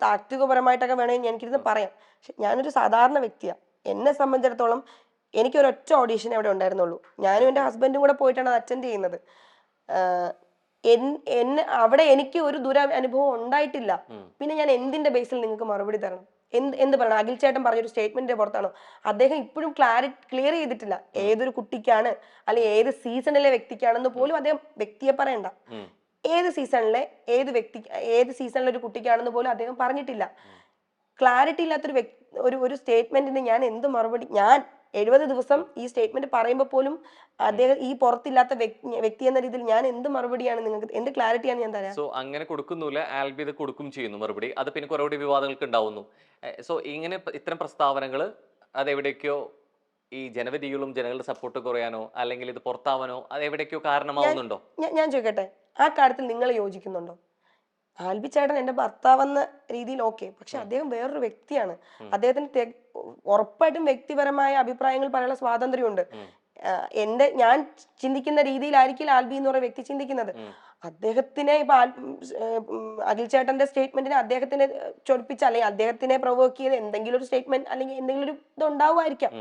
താത്വികപരമായിട്ടൊക്കെ വേണമെങ്കിൽ എനിക്കിരുന്ന് പറയാം. പക്ഷെ ഞാനൊരു സാധാരണ വ്യക്തിയാണ്. എന്നെ സംബന്ധിച്ചിടത്തോളം എനിക്കൊരൊറ്റ ഓഡീഷൻ അവിടെ ഉണ്ടായിരുന്നുള്ളൂ. ഞാനും എൻ്റെ ഹസ്ബൻഡും കൂടെ പോയിട്ടാണ് അത് അറ്റൻഡ് ചെയ്യുന്നത്. അവിടെ എനിക്ക് ഒരു അനുഭവം ഉണ്ടായിട്ടില്ല. പിന്നെ ഞാൻ എന്തിന്റെ ബേസിൽ നിങ്ങൾക്ക് മറുപടി തരണം? എന്ത് പറയണം? അഖിൽ ചേട്ടൻ പറഞ്ഞൊരു സ്റ്റേറ്റ്മെന്റിന്റെ പുറത്താണോ? അദ്ദേഹം ഇപ്പോഴും ക്ലിയർ ചെയ്തിട്ടില്ല ഏതൊരു കുട്ടിക്കാണ് അല്ലെങ്കിൽ ഏത് സീസണിലെ വ്യക്തിക്കാണെന്ന് പോലും അദ്ദേഹം വ്യക്തിയെ പറയണ്ട. ഏത് സീസണിലെ ഏത് സീസണിലെ ഒരു കുട്ടിക്കാണെന്ന് പോലും അദ്ദേഹം പറഞ്ഞിട്ടില്ല. ക്ലാരിറ്റി ഇല്ലാത്തൊരു ഒരു സ്റ്റേറ്റ്മെന്റിന് ഞാൻ എന്ത് മറുപടി? ഞാൻ 70 ദിവസം ഈ സ്റ്റേറ്റ്മെന്റ് പറയുമ്പോൾ പോലും അദ്ദേഹം ഈ പുറത്തില്ലാത്ത വ്യക്തി എന്ന രീതിയിൽ ഞാൻ എന്ത് മറുപടിയാണ് നിങ്ങൾക്ക്, എന്ത് ക്ലാരിറ്റിയാണ് ഞാൻ തരാം? സോ അങ്ങനെ കൊടുക്കുന്നില്ല, ആൽബി ഇത് കൊടുക്കും ചെയ്യുന്നു മറുപടി. അത് പിന്നെ കുറെ വിവാദങ്ങൾക്ക് ഉണ്ടാവുന്നു. സോ ഇങ്ങനെ ഇത്തരം പ്രസ്താവനകൾ അതെവിടേക്കോ ഈ ജനവിധികളും ജനങ്ങളുടെ സപ്പോർട്ട് കുറയാനോ അല്ലെങ്കിൽ ഇത് പുറത്താവാനോ അത് എവിടേക്കോ കാരണമാവുന്നുണ്ടോ? ഞാൻ ചോദിക്കട്ടെ, ആ കാര്യത്തിൽ നിങ്ങൾ യോജിക്കുന്നുണ്ടോ? ആൽബി ചേട്ടൻ എന്റെ ഭർത്താവെന്ന രീതിയിൽ ഓക്കെ, പക്ഷെ അദ്ദേഹം വേറൊരു വ്യക്തിയാണ്. അദ്ദേഹത്തിന് ഉറപ്പായിട്ടും വ്യക്തിപരമായ അഭിപ്രായങ്ങൾ പറയാനുള്ള സ്വാതന്ത്ര്യമുണ്ട്. ഞാൻ ചിന്തിക്കുന്ന രീതിയിലായിരിക്കും ആൽബി എന്ന് പറയുന്ന വ്യക്തി ചിന്തിക്കുന്നത്. അദ്ദേഹത്തിനെ ഇപ്പൊ അഖിൽ ചേട്ടന്റെ സ്റ്റേറ്റ്മെന്റിനെ അദ്ദേഹത്തിനെ ചൊടിപ്പിച്ച അല്ലെങ്കിൽ അദ്ദേഹത്തിനെ പ്രൊവോക്ക് ചെയ്ത് എന്തെങ്കിലും ഒരു സ്റ്റേറ്റ്മെന്റ് അല്ലെങ്കിൽ എന്തെങ്കിലും ഒരു ഇത് ഉണ്ടാവുമായിരിക്കാം.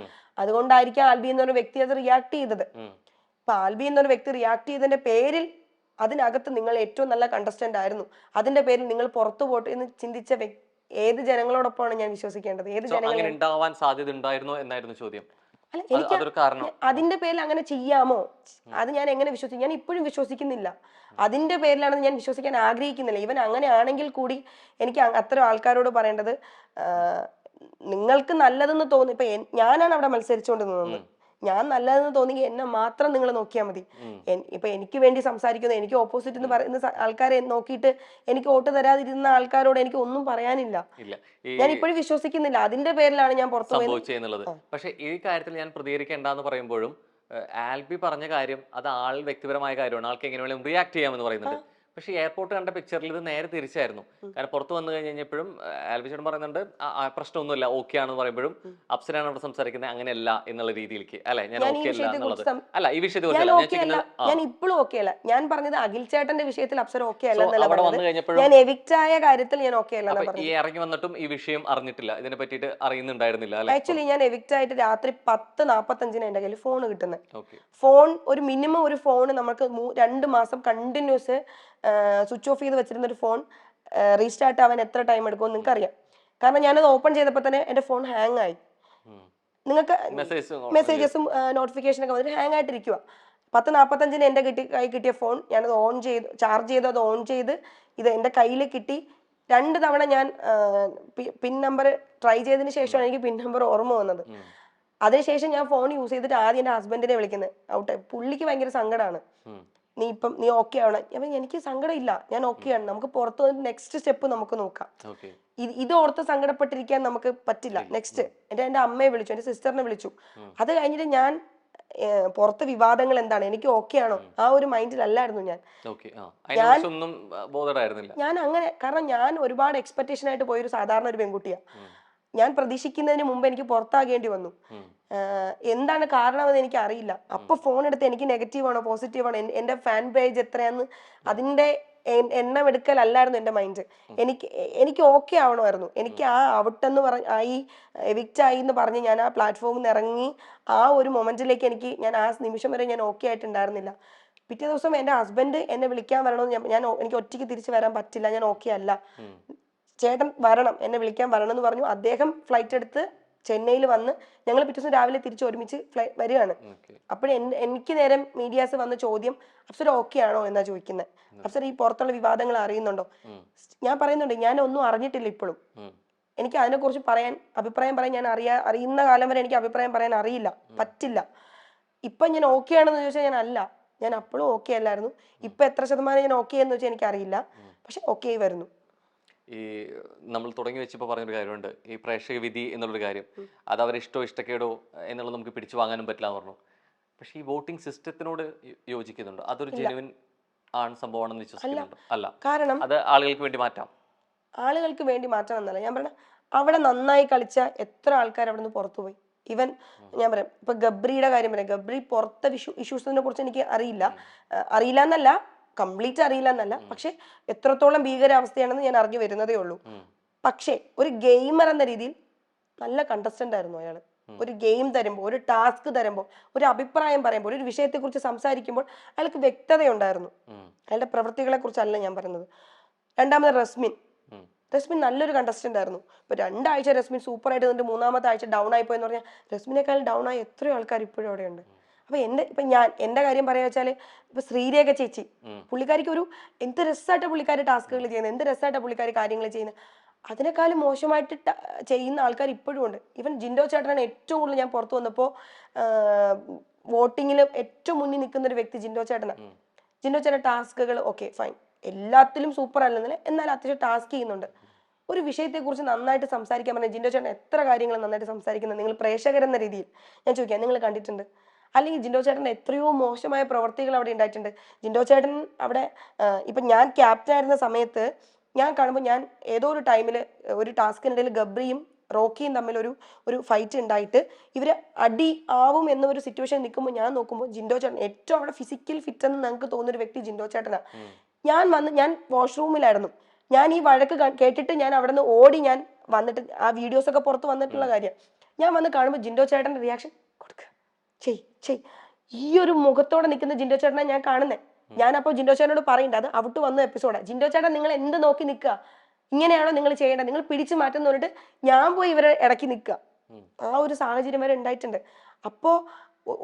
അതുകൊണ്ടായിരിക്കാം ആൽബി എന്നൊരു വ്യക്തി അത് റിയാക്ട് ചെയ്തത്. ഇപ്പൊ ആൽബി എന്നൊരു വ്യക്തി റിയാക്ട് ചെയ്തതിന്റെ പേരിൽ അതിനകത്ത് നിങ്ങൾ ഏറ്റവും നല്ല കണ്ടസ്റ്റന്റ് ആയിരുന്നു, അതിന്റെ പേരിൽ നിങ്ങൾ പുറത്തു പോട്ടെ എന്ന് ചിന്തിച്ച ഏത് ജനങ്ങളോടൊപ്പമാണ് ഞാൻ വിശ്വസിക്കേണ്ടത്? ഏത് ജനങ്ങളെ ഉണ്ടാവാൻ സാധ്യത ഉണ്ടായിരുന്നോ എന്നായിരുന്നു ചോദ്യം. അല്ല, എനിക്ക് അതിന്റെ പേരിൽ അങ്ങനെ ചെയ്യാമോ? അത് ഞാൻ എങ്ങനെ വിശ്വസിക്കും? ഞാൻ ഇപ്പോഴും വിശ്വസിക്കുന്നില്ല. അതിന്റെ പേരിലാണെന്ന് ഞാൻ വിശ്വസിക്കാൻ ആഗ്രഹിക്കുന്നില്ല. ഇവൻ അങ്ങനെയാണെങ്കിൽ കൂടി എനിക്ക് അത്തരം ആൾക്കാരോട് പറയേണ്ടത്, നിങ്ങൾക്ക് നല്ലതെന്ന് തോന്നി, ഇപ്പൊ ഞാനാണ് അവിടെ മത്സരിച്ചുകൊണ്ട് നിന്നത്, ഞാൻ നല്ലതെന്ന് തോന്നിയെങ്കിൽ എന്നെ മാത്രം നിങ്ങൾ നോക്കിയാൽ മതി. ഇപ്പൊ എനിക്ക് വേണ്ടി സംസാരിക്കുന്ന, എനിക്ക് ഓപ്പോസിറ്റ് എന്ന് പറയുന്ന ആൾക്കാരെ നോക്കിയിട്ട് എനിക്ക് വോട്ട് തരാതിരുന്ന ആൾക്കാരോട് എനിക്ക് ഒന്നും പറയാനില്ല. ഞാൻ ഇപ്പോഴും വിശ്വസിക്കുന്നില്ല. അതിന്റെ പേരിലാണ് ഞാൻ പുറത്തു പോയത്. പക്ഷെ ഈ കാര്യത്തിൽ ഞാൻ പ്രതികരിക്കേണ്ടെന്ന് പറയുമ്പോഴും ആൽബി പറഞ്ഞ കാര്യം അത് ആൾ വ്യക്തിപരമായ കാര്യമാണ്, ആൾക്ക് എങ്ങനെ വേണമെങ്കിലും റിയാക്ട് ചെയ്യാമെന്ന് പറയുന്നുണ്ട്. പക്ഷെ എയർപോർട്ട് കണ്ട പിക്ചറിൽ ഇത് നേരെ തിരിച്ചായിരുന്നു. കാരണം പുറത്ത് വന്നു കഴിഞ്ഞപ്പോഴും ആൽബി ചേട്ടൻ പറയുന്നുണ്ട് പ്രശ്നമൊന്നുമില്ല, ഓക്കെ ആണെന്ന് പറയുമ്പോഴും അപ്സരയാണ് അവിടെ സംസാരിക്കുന്നത് അങ്ങനെയല്ല എന്നുള്ള രീതിയിലേക്ക്. അല്ലെ, ഞാൻ ഓക്കെ അല്ല എന്നുള്ളത് അല്ല, ഈ വിഷയത്തിൽ ഞാൻ ഇപ്പോഴും ഓക്കെ അല്ല. ഞാൻ പറഞ്ഞത് അഖിൽ ചേട്ടന്റെ വിഷയത്തിൽ അപ്സര ഓക്കെ അല്ല. ഞാൻ എവിക്റ്റ് ആയ കാര്യത്തിൽ ഞാൻ ഓക്കെ അല്ല. ഈ ഇറങ്ങി വന്നിട്ടും ഈ വിഷയം അറിഞ്ഞിട്ടില്ല, ഇതിനെ പറ്റിയിട്ട് അറിയുന്നുണ്ടായിരുന്നില്ല. ആക്ച്വലി ഞാൻ എവിക്റ്റ് ആയിട്ട് രാത്രി 10:45 എന്റെ കയ്യിൽ ഫോൺ കിട്ടുന്നത്. ഒരു മിനിമം ഒരു ഫോൺ നമുക്ക് 2 മാസം കണ്ടിന്യൂസ് സ്വിച്ച് ഓഫ് ചെയ്ത് വെച്ചിരുന്ന ഒരു ഫോൺ റീസ്റ്റാർട്ട് ആവാൻ എത്ര ടൈം എടുക്കുമെന്ന് നിങ്ങൾക്ക് അറിയാം. കാരണം ഞാനത് ഓപ്പൺ ചെയ്തപ്പോൾ തന്നെ എൻ്റെ ഫോൺ ഹാങ് ആയി. നിങ്ങൾക്ക് മെസ്സേജസും നോട്ടിഫിക്കേഷനൊക്കെ വന്നിട്ട് ഹാങ് ആയിട്ടിരിക്കുക. 10:45 എൻ്റെ കൈ കിട്ടിയ ഫോൺ ഞാനത് ഓൺ ചെയ്ത് ചാർജ് ചെയ്ത് അത് ഓൺ ചെയ്ത് ഇത് എൻ്റെ കയ്യിൽ കിട്ടി. 2 തവണ ഞാൻ പിൻ നമ്പർ ട്രൈ ചെയ്തതിന് ശേഷമാണ് എനിക്ക് പിൻ നമ്പർ ഓർമ്മ വന്നത്. അതിനുശേഷം ഞാൻ ഫോൺ യൂസ് ചെയ്തിട്ട് ആദ്യം എൻ്റെ ഹസ്ബൻഡിനെ വിളിക്കുന്നത്. ഔട്ട് പുള്ളിക്ക് ഭയങ്കര സങ്കടമാണ്. നീ ഓക്കെ ആവണം. അപ്പം എനിക്ക് സങ്കടം ഇല്ല, ഞാൻ ഓക്കെയാണ്. നമുക്ക് പുറത്ത് വന്നിട്ട് നെക്സ്റ്റ് സ്റ്റെപ്പ് നമുക്ക് നോക്കാം. ഇത് ഓർത്ത് സങ്കടപ്പെട്ടിരിക്കാൻ നമുക്ക് പറ്റില്ല. നെക്സ്റ്റ് എൻ്റെ അമ്മയെ വിളിച്ചു, എൻ്റെ സിസ്റ്ററിനെ വിളിച്ചു. അത് കഴിഞ്ഞിട്ട് ഞാൻ പുറത്ത് വിവാദങ്ങൾ എന്താണ്, എനിക്ക് ഓക്കെ ആണോ, ആ ഒരു മൈൻഡിലല്ലായിരുന്നു ഞാൻ. ഞാൻ അങ്ങനെ, കാരണം ഞാൻ ഒരുപാട് എക്സ്പെക്ടേഷൻ ആയിട്ട് പോയൊരു സാധാരണ ഒരു പെൺകുട്ടിയാണ്. ഞാൻ പ്രതീക്ഷിക്കുന്നതിന് മുമ്പ് എനിക്ക് പുറത്താകേണ്ടി വന്നു. എന്താണ് കാരണമെന്ന് എനിക്ക് അറിയില്ല. അപ്പൊ ഫോൺ എടുത്ത് എനിക്ക് നെഗറ്റീവ് ആണോ പോസിറ്റീവ് ആണോ, എന്റെ ഫാൻ പേജ് എത്രയാന്ന് അതിന്റെ എണ്ണം എടുക്കലല്ലായിരുന്നു എന്റെ മൈൻഡ്. എനിക്ക് ഓക്കെ ആവണമായിരുന്നു. എനിക്ക് ആ ഔട്ടെന്ന് ആയി എവിക്റ്റ് ആയി എന്ന് പറഞ്ഞ് ഞാൻ ആ പ്ലാറ്റ്ഫോമിൽ നിന്ന് ഇറങ്ങി ആ ഒരു മൊമെന്റിലേക്ക് ഞാൻ ആ നിമിഷം വരെ ഞാൻ ഓക്കെ ആയിട്ടുണ്ടായിരുന്നില്ല. പിറ്റേ ദിവസം എൻ്റെ ഹസ്ബൻഡ് എന്നെ വിളിക്കാൻ വരണമെന്ന് എനിക്ക് ഒറ്റയ്ക്ക് തിരിച്ചു വരാൻ പറ്റില്ല, ഞാൻ ഓക്കെ അല്ല, ചേട്ടൻ വരണം, എന്നെ വിളിക്കാൻ വരണം എന്ന് പറഞ്ഞു. അദ്ദേഹം ഫ്ലൈറ്റ് എടുത്ത് ചെന്നൈയിൽ വന്ന് ഞങ്ങൾ പിറ്റേ ദിവസം രാവിലെ തിരിച്ച് ഒരുമിച്ച് വരികയാണ്. അപ്പോഴേ എനിക്ക് നേരെ മീഡിയാസ് വന്ന ചോദ്യം, അപ്സര ഓക്കെ ആണോ എന്നാ ചോദിക്കുന്നത്. അപ്സര ഈ പുറത്തുള്ള വിവാദങ്ങൾ അറിയുന്നുണ്ടോ? ഞാൻ പറയുന്നുണ്ട്, ഞാൻ ഒന്നും അറിഞ്ഞിട്ടില്ല ഇപ്പോഴും. എനിക്ക് അതിനെക്കുറിച്ച് അഭിപ്രായം പറയാൻ ഞാൻ അറിയുന്ന കാലം വരെ എനിക്ക് അഭിപ്രായം പറയാൻ അറിയില്ല, പറ്റില്ല. ഇപ്പൊ ഞാൻ ഓക്കെ ആണെന്ന് ചോദിച്ചാൽ ഞാൻ അപ്പോഴും ഓക്കെ അല്ലായിരുന്നു. ഇപ്പൊ എത്ര ശതമാനം ഞാൻ ഓക്കെ എന്ന് വെച്ചാൽ എനിക്കറിയില്ല, പക്ഷെ ഓക്കെ വരുന്നു. ഈ നമ്മൾ തുടങ്ങി വെച്ചപ്പോൾ പറഞ്ഞൊരു കാര്യമുണ്ട്, ഈ പ്രേക്ഷക വിധി എന്നുള്ളൊരു കാര്യം. അത് അവരെ ഇഷ്ടക്കേടോ എന്നുള്ളത് നമുക്ക് പിടിച്ചു വാങ്ങാനും പറ്റില്ല എന്ന് പറഞ്ഞു. പക്ഷെ ഈ വോട്ടിംഗ് സിസ്റ്റത്തിനോട് യോജിക്കുന്നുണ്ട്, അതൊരു ജെനുവിൻ ആണ് സംഭവമാണെന്ന് വിശ്വസിക്കുന്നുണ്ട്? അല്ല, കാരണം അത് ആളുകൾക്ക് വേണ്ടി മാറ്റാം. ആളുകൾക്ക് വേണ്ടി മാറ്റം എന്നല്ല ഞാൻ പറഞ്ഞ, അവിടെ നന്നായി കളിച്ച എത്ര ആൾക്കാർ അവിടെ നിന്ന് പുറത്തുപോയി. ഇവൻ ഞാൻ പറയാം, ഇപ്പൊ ഗബ്രിയുടെ കാര്യം പറയാം. ഗബ്രി പുറത്തെ ഇഷ്യൂസിനെ കുറിച്ച് എനിക്ക് അറിയില്ല എന്നല്ല, കംപ്ലീറ്റ് അറിയില്ല എന്നല്ല, പക്ഷെ എത്രത്തോളം ഭീകരാവസ്ഥയാണെന്ന് ഞാൻ അറിഞ്ഞു വരുന്നതേ ഉള്ളൂ. പക്ഷെ ഒരു ഗെയിമർ എന്ന രീതിയിൽ നല്ല കണ്ടസ്റ്റന്റ് ആയിരുന്നു അയാൾ. ഒരു ഗെയിം തരുമ്പോൾ, ഒരു ടാസ്ക് തരുമ്പോൾ, ഒരു അഭിപ്രായം പറയുമ്പോൾ, ഒരു വിഷയത്തെക്കുറിച്ച് സംസാരിക്കുമ്പോൾ അയാൾക്ക് വ്യക്തതയുണ്ടായിരുന്നു. അയാളുടെ പ്രവൃത്തികളെ കുറിച്ചല്ല ഞാൻ പറയുന്നത്. രണ്ടാമത് റസ്മിൻ നല്ലൊരു കണ്ടസ്റ്റന്റ് ആയിരുന്നു. ഇപ്പൊ 2 ആഴ്ച റസ്മിൻ സൂപ്പർ ആയിട്ട് നിന്നിട്ട് 3-ാമത്തെ ആഴ്ച ഡൗൺ ആയി പോയെന്ന് പറഞ്ഞാൽ റസ്മിനേക്കാൾ ഡൗൺ ആയ എത്രയോ ആൾക്കാർ ഇപ്പോഴും അവിടെ ഉണ്ട്. അപ്പൊ എന്റെ കാര്യം പറയാ വെച്ചാല്, ഇപ്പൊ ശ്രീരേഖ ചേച്ചി, പുള്ളിക്കാരിക്ക് എന്ത് രസമായിട്ട് പുള്ളിക്കാരി ടാസ്കുകൾ ചെയ്യുന്നത്, എന്ത് രസമായിട്ട് പുള്ളിക്കാരി കാര്യങ്ങൾ ചെയ്യുന്നത്. അതിനേക്കാളും മോശമായിട്ട് ചെയ്യുന്ന ആൾക്കാർ ഇപ്പോഴും ഉണ്ട്. ഈവൻ ജിൻഡോ ചേട്ടനാണ് ഏറ്റവും കൂടുതൽ, ഞാൻ പുറത്തു വന്നപ്പോ വോട്ടിങ്ങിൽ ഏറ്റവും മുന്നിൽ നിൽക്കുന്ന ഒരു വ്യക്തി ജിൻഡോ ചേട്ടനാണ്. ജിൻഡോ ചേട്ടൻ ടാസ്കുകൾ ഓക്കെ ഫൈൻ, എല്ലാത്തിലും സൂപ്പർ അല്ലെന്നില്ല, എന്നാൽ അത്യാവശ്യം ടാസ്ക് ചെയ്യുന്നുണ്ട്. ഒരു വിഷയത്തെക്കുറിച്ച് നന്നായിട്ട് സംസാരിക്കാൻ പറഞ്ഞാൽ ജിൻഡോ ചേട്ടൻ എത്ര കാര്യങ്ങൾ നന്നായിട്ട് സംസാരിക്കുന്നത് നിങ്ങൾ പ്രേക്ഷകരെന്ന രീതിയിൽ ഞാൻ ചോദിക്കാം, നിങ്ങൾ കണ്ടിട്ടുണ്ട്? അല്ലെങ്കിൽ ജിൻഡോ ചേട്ടൻ്റെ എത്രയോ മോശമായ പ്രവർത്തികൾ അവിടെ ഉണ്ടായിട്ടുണ്ട്. ജിൻഡോ ചേട്ടൻ അവിടെ ഇപ്പം ഞാൻ ക്യാപ്റ്റൻ ആയിരുന്ന സമയത്ത് ഞാൻ കാണുമ്പോൾ, ഞാൻ ഏതോ ഒരു ടൈമിൽ ഒരു ടാസ്കിനിടയിൽ ഗബ്രിയും റോക്കിയും തമ്മിൽ ഒരു ഫൈറ്റ് ഉണ്ടായിട്ട് ഇവർ അടി ആവും എന്നൊരു സിറ്റുവേഷൻ നിൽക്കുമ്പോൾ ഞാൻ നോക്കുമ്പോൾ ജിൻഡോ ചേട്ടൻ ഏറ്റവും അവിടെ ഫിസിക്കൽ ഫിറ്റ് എന്ന് ഞങ്ങൾക്ക് തോന്നുന്നൊരു വ്യക്തി ജിൻഡോ ചേട്ടനാണ്. ഞാൻ വാഷ്റൂമിലായിരുന്നു. ഞാൻ ഈ വഴക്ക് കേട്ടിട്ട് ഞാൻ അവിടെ നിന്ന് ഓടി ഞാൻ വന്നിട്ട്, ആ വീഡിയോസ് ഒക്കെ പുറത്ത് വന്നിട്ടുള്ള കാര്യം, ഞാൻ വന്ന് കാണുമ്പോൾ ജിൻഡോ ചേട്ടൻ്റെ റിയാക്ഷൻ കൊടുക്കുക, ചെയ് ഈ ഒരു മുഖത്തോടെ നിൽക്കുന്ന ജിൻഡോ ചേട്ടനെ ഞാൻ കാണുന്നത്. ഞാൻ അപ്പോൾ ജിൻഡോ ചേട്ടനോട് പറയണ്ട, അത് ഔട്ട് വന്ന എപ്പിസോഡാണ്. ജിൻഡോ ചേട്ടൻ നിങ്ങൾ എന്ത് നോക്കി നിൽക്കുക, ഇങ്ങനെയാണോ നിങ്ങൾ ചെയ്യേണ്ടത്, നിങ്ങൾ പിടിച്ചു മാറ്റുന്ന പറഞ്ഞിട്ട് ഞാൻ പോയി ഇവരെ ഇടയ്ക്ക് നിൽക്കുക. ആ ഒരു സാഹചര്യം വരെ ഉണ്ടായിട്ടുണ്ട്. അപ്പോ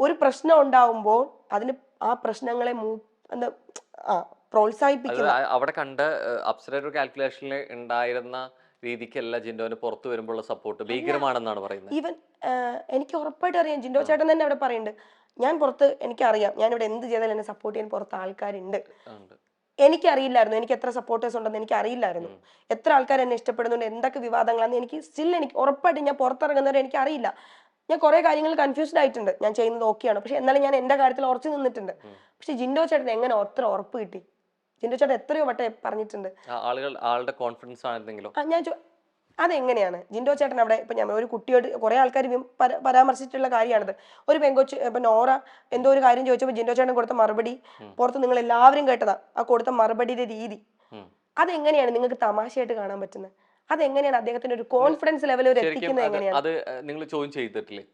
ഒരു പ്രശ്നം ഉണ്ടാവുമ്പോൾ അതിന് ആ പ്രശ്നങ്ങളെ പ്രോത്സാഹിപ്പിക്കുക. അവിടെ കണ്ട അപ്സരയുടെ കാൽക്കുലേഷനിൽ ഉണ്ടായിരുന്ന രീതിക്കല്ല ജിൻഡോന് പുറത്തു വരുമ്പോൾ സപ്പോർട്ട് ഭീകരമാണെന്നാണ് പറയുന്നത്. ഈവൻ എനിക്ക് ഉറപ്പായിട്ട് അറിയാം, ജിൻഡോ ചേട്ടൻ തന്നെ അവിടെ പറയുന്നുണ്ട്, ഞാൻ പുറത്ത് എനിക്കറിയാം, ഞാൻ ഇവിടെ എന്ത് ചെയ്താലും എന്നെ സപ്പോർട്ട് ചെയ്യാൻ പുറത്ത് ആൾക്കാരുണ്ട്. എനിക്കറിയില്ലായിരുന്നു എനിക്ക് എത്ര സപ്പോർട്ടേഴ്സ് ഉണ്ടെന്ന് എനിക്ക് അറിയില്ലായിരുന്നു, എത്ര ആൾക്കാർ എന്നെ ഇഷ്ടപ്പെടുന്നുണ്ട്, എന്തൊക്കെ വിവാദങ്ങളാണെന്ന് എനിക്ക് ഉറപ്പായിട്ട് ഞാൻ പുറത്തിറങ്ങുന്നവരെ എനിക്ക് അറിയില്ല. ഞാൻ കുറെ കാര്യങ്ങൾ കൺഫ്യൂസ്ഡ് ആയിട്ടുണ്ട്, ഞാൻ ചെയ്യുന്നത് ഓക്കെയാണ്, പക്ഷെ എന്നാലും ഞാൻ എന്റെ കാര്യത്തിൽ ഉറച്ചു നിന്നിട്ടുണ്ട്. പക്ഷെ ജിൻഡോ ചേട്ടൻ എങ്ങനെ അത്ര ഉറപ്പ് കിട്ടി? ജിൻഡോ ചേട്ടൻ എത്രയോ വട്ടം പറഞ്ഞിട്ടുണ്ട് ആളുടെ കോൺഫിഡൻസ് ആണെന്നെങ്കിലോ. ഞാൻ അതെങ്ങനെയാണ് ജിൻഡോ ചേട്ടൻ അവിടെ, ഇപ്പൊ ഞാൻ ഒരു കുട്ടിയോട് കുറെ ആൾക്കാർ പരാമർശിച്ചിട്ടുള്ള കാര്യമാണിത്. ഒരു പെങ്കൊച്ച് ഇപ്പൊ നോറ എന്തോ ഒരു കാര്യം ചോദിച്ചപ്പോൾ ജിൻഡോ ചേട്ടൻ കൊടുത്ത മറുപടി പുറത്ത് നിങ്ങൾ എല്ലാവരും കേട്ടതാ. ആ കൊടുത്ത മറുപടിയുടെ രീതി അതെങ്ങനെയാണ് നിങ്ങൾക്ക് തമാശയായിട്ട് കാണാൻ പറ്റുന്നത്? അതെങ്ങനെയാണ് അദ്ദേഹത്തിന്റെ ഒരു കോൺഫിഡൻസ് ലെവൽ എത്തിക്കുന്നത്? എങ്ങനെയാണ് അത് നിങ്ങൾ ചോദ്യം ചെയ്തിട്ടില്ലേ?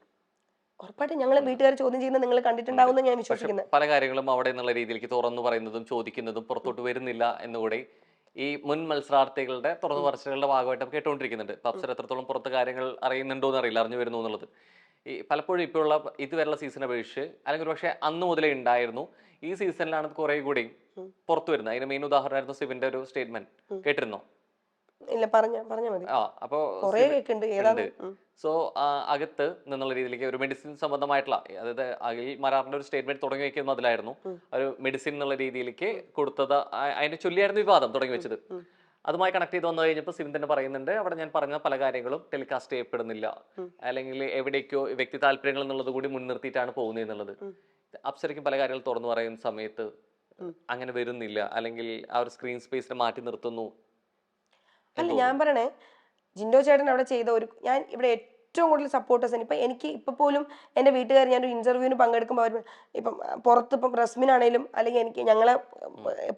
ഉറപ്പായിട്ട് ഞങ്ങൾ വീട്ടുകാർ ചോദ്യം ചെയ്യുന്നത് നിങ്ങൾ കണ്ടിട്ടുണ്ടാവുമെന്ന് ഞാൻ വിശ്വസിക്കുന്നത്. പല കാര്യങ്ങളും അവിടെ എന്നുള്ള രീതിയിലേക്ക് തുറന്നു പറയുന്നതും ചോദിക്കുന്നതും പുറത്തോട്ട് വരുന്നില്ല എന്നുകൂടെ ഈ മുൻ മത്സരാർത്ഥികളുടെ തുറന്നു പറച്ചിലുകളുടെ ഭാഗമായിട്ട് നമുക്ക് കേട്ടുകൊണ്ടിരിക്കുന്നുണ്ട്. ഇപ്പൊ അപ്സര എത്രത്തോളം പുറത്ത് കാര്യങ്ങൾ അറിയുന്നുണ്ടോ എന്ന് അറിയില്ല, അറിഞ്ഞു വരുന്നു എന്നുള്ളത്. ഈ പലപ്പോഴും ഇപ്പോഴുള്ള ഇതുവരെയുള്ള സീസണെ അപേക്ഷിച്ച് അല്ലെങ്കിൽ ഒരു പക്ഷേ അന്ന് മുതലേ ഉണ്ടായിരുന്നു, ഈ സീസണിലാണ് കുറെ കൂടി പുറത്തു വരുന്നത്. അതിന് മെയിൻ ഉദാഹരണമായിരുന്നു സിവിന്റെ ഒരു സ്റ്റേറ്റ്മെന്റ്. കേട്ടിരുന്നോ? ഇല്ല, പറഞ്ഞ മതി. അപ്പോ കൊറേ കേൾക്കുന്നുണ്ട്. ഏതാണ്? സോ അകത്ത് നിന്നുള്ള രീതിയിലേക്ക് ഒരു മെഡിസിൻ സംബന്ധമായിട്ടുള്ള, അതായത് അഖിൽ മരാറിന്റെ ഒരു സ്റ്റേറ്റ്മെന്റ് തുടങ്ങി വെക്കുന്നത് അതിലായിരുന്നു. ഒരു മെഡിസിൻ എന്നുള്ള രീതിയിലേക്ക് കൊടുത്തത്, അതിനെ ചൊല്ലിയായിരുന്നു വിവാദം തുടങ്ങി വെച്ചത്. അതുമായി കണക്ട് ചെയ്ത് വന്നു കഴിഞ്ഞപ്പോൾ സിവിൻ തന്നെ പറയുന്നുണ്ട്, അവിടെ ഞാൻ പറഞ്ഞ പല കാര്യങ്ങളും ടെലികാസ്റ്റ് ചെയ്യപ്പെടുന്നില്ല, അല്ലെങ്കിൽ എവിടേക്കോ വ്യക്തി താല്പര്യങ്ങൾ എന്നുള്ളത് കൂടി മുൻനിർത്തിയിട്ടാണ് പോകുന്നത് എന്നുള്ളത്. അപ്സരയ്ക്കും പല കാര്യങ്ങൾ തുറന്നു പറയുന്ന സമയത്ത് അങ്ങനെ വരുന്നില്ല, അല്ലെങ്കിൽ ആ ഒരു സ്ക്രീൻ സ്പേസിനെ മാറ്റി നിർത്തുന്നു. അല്ല, ഞാൻ പറയണേ, ജിൻഡോ ചേട്ടൻ അവിടെ ചെയ്ത ഞാൻ ഇവിടെ ഏറ്റവും കൂടുതൽ സപ്പോർട്ടേഴ്സ് ഇപ്പൊ എനിക്ക് ഇപ്പൊ പോലും എന്റെ വീട്ടുകാർ, ഞാനൊരു ഇന്റർവ്യൂവിന് പങ്കെടുക്കുമ്പോൾ അവർ ഇപ്പം പുറത്ത് ഇപ്പം റസ്മിനാണേലും അല്ലെങ്കിൽ എനിക്ക് ഞങ്ങളെ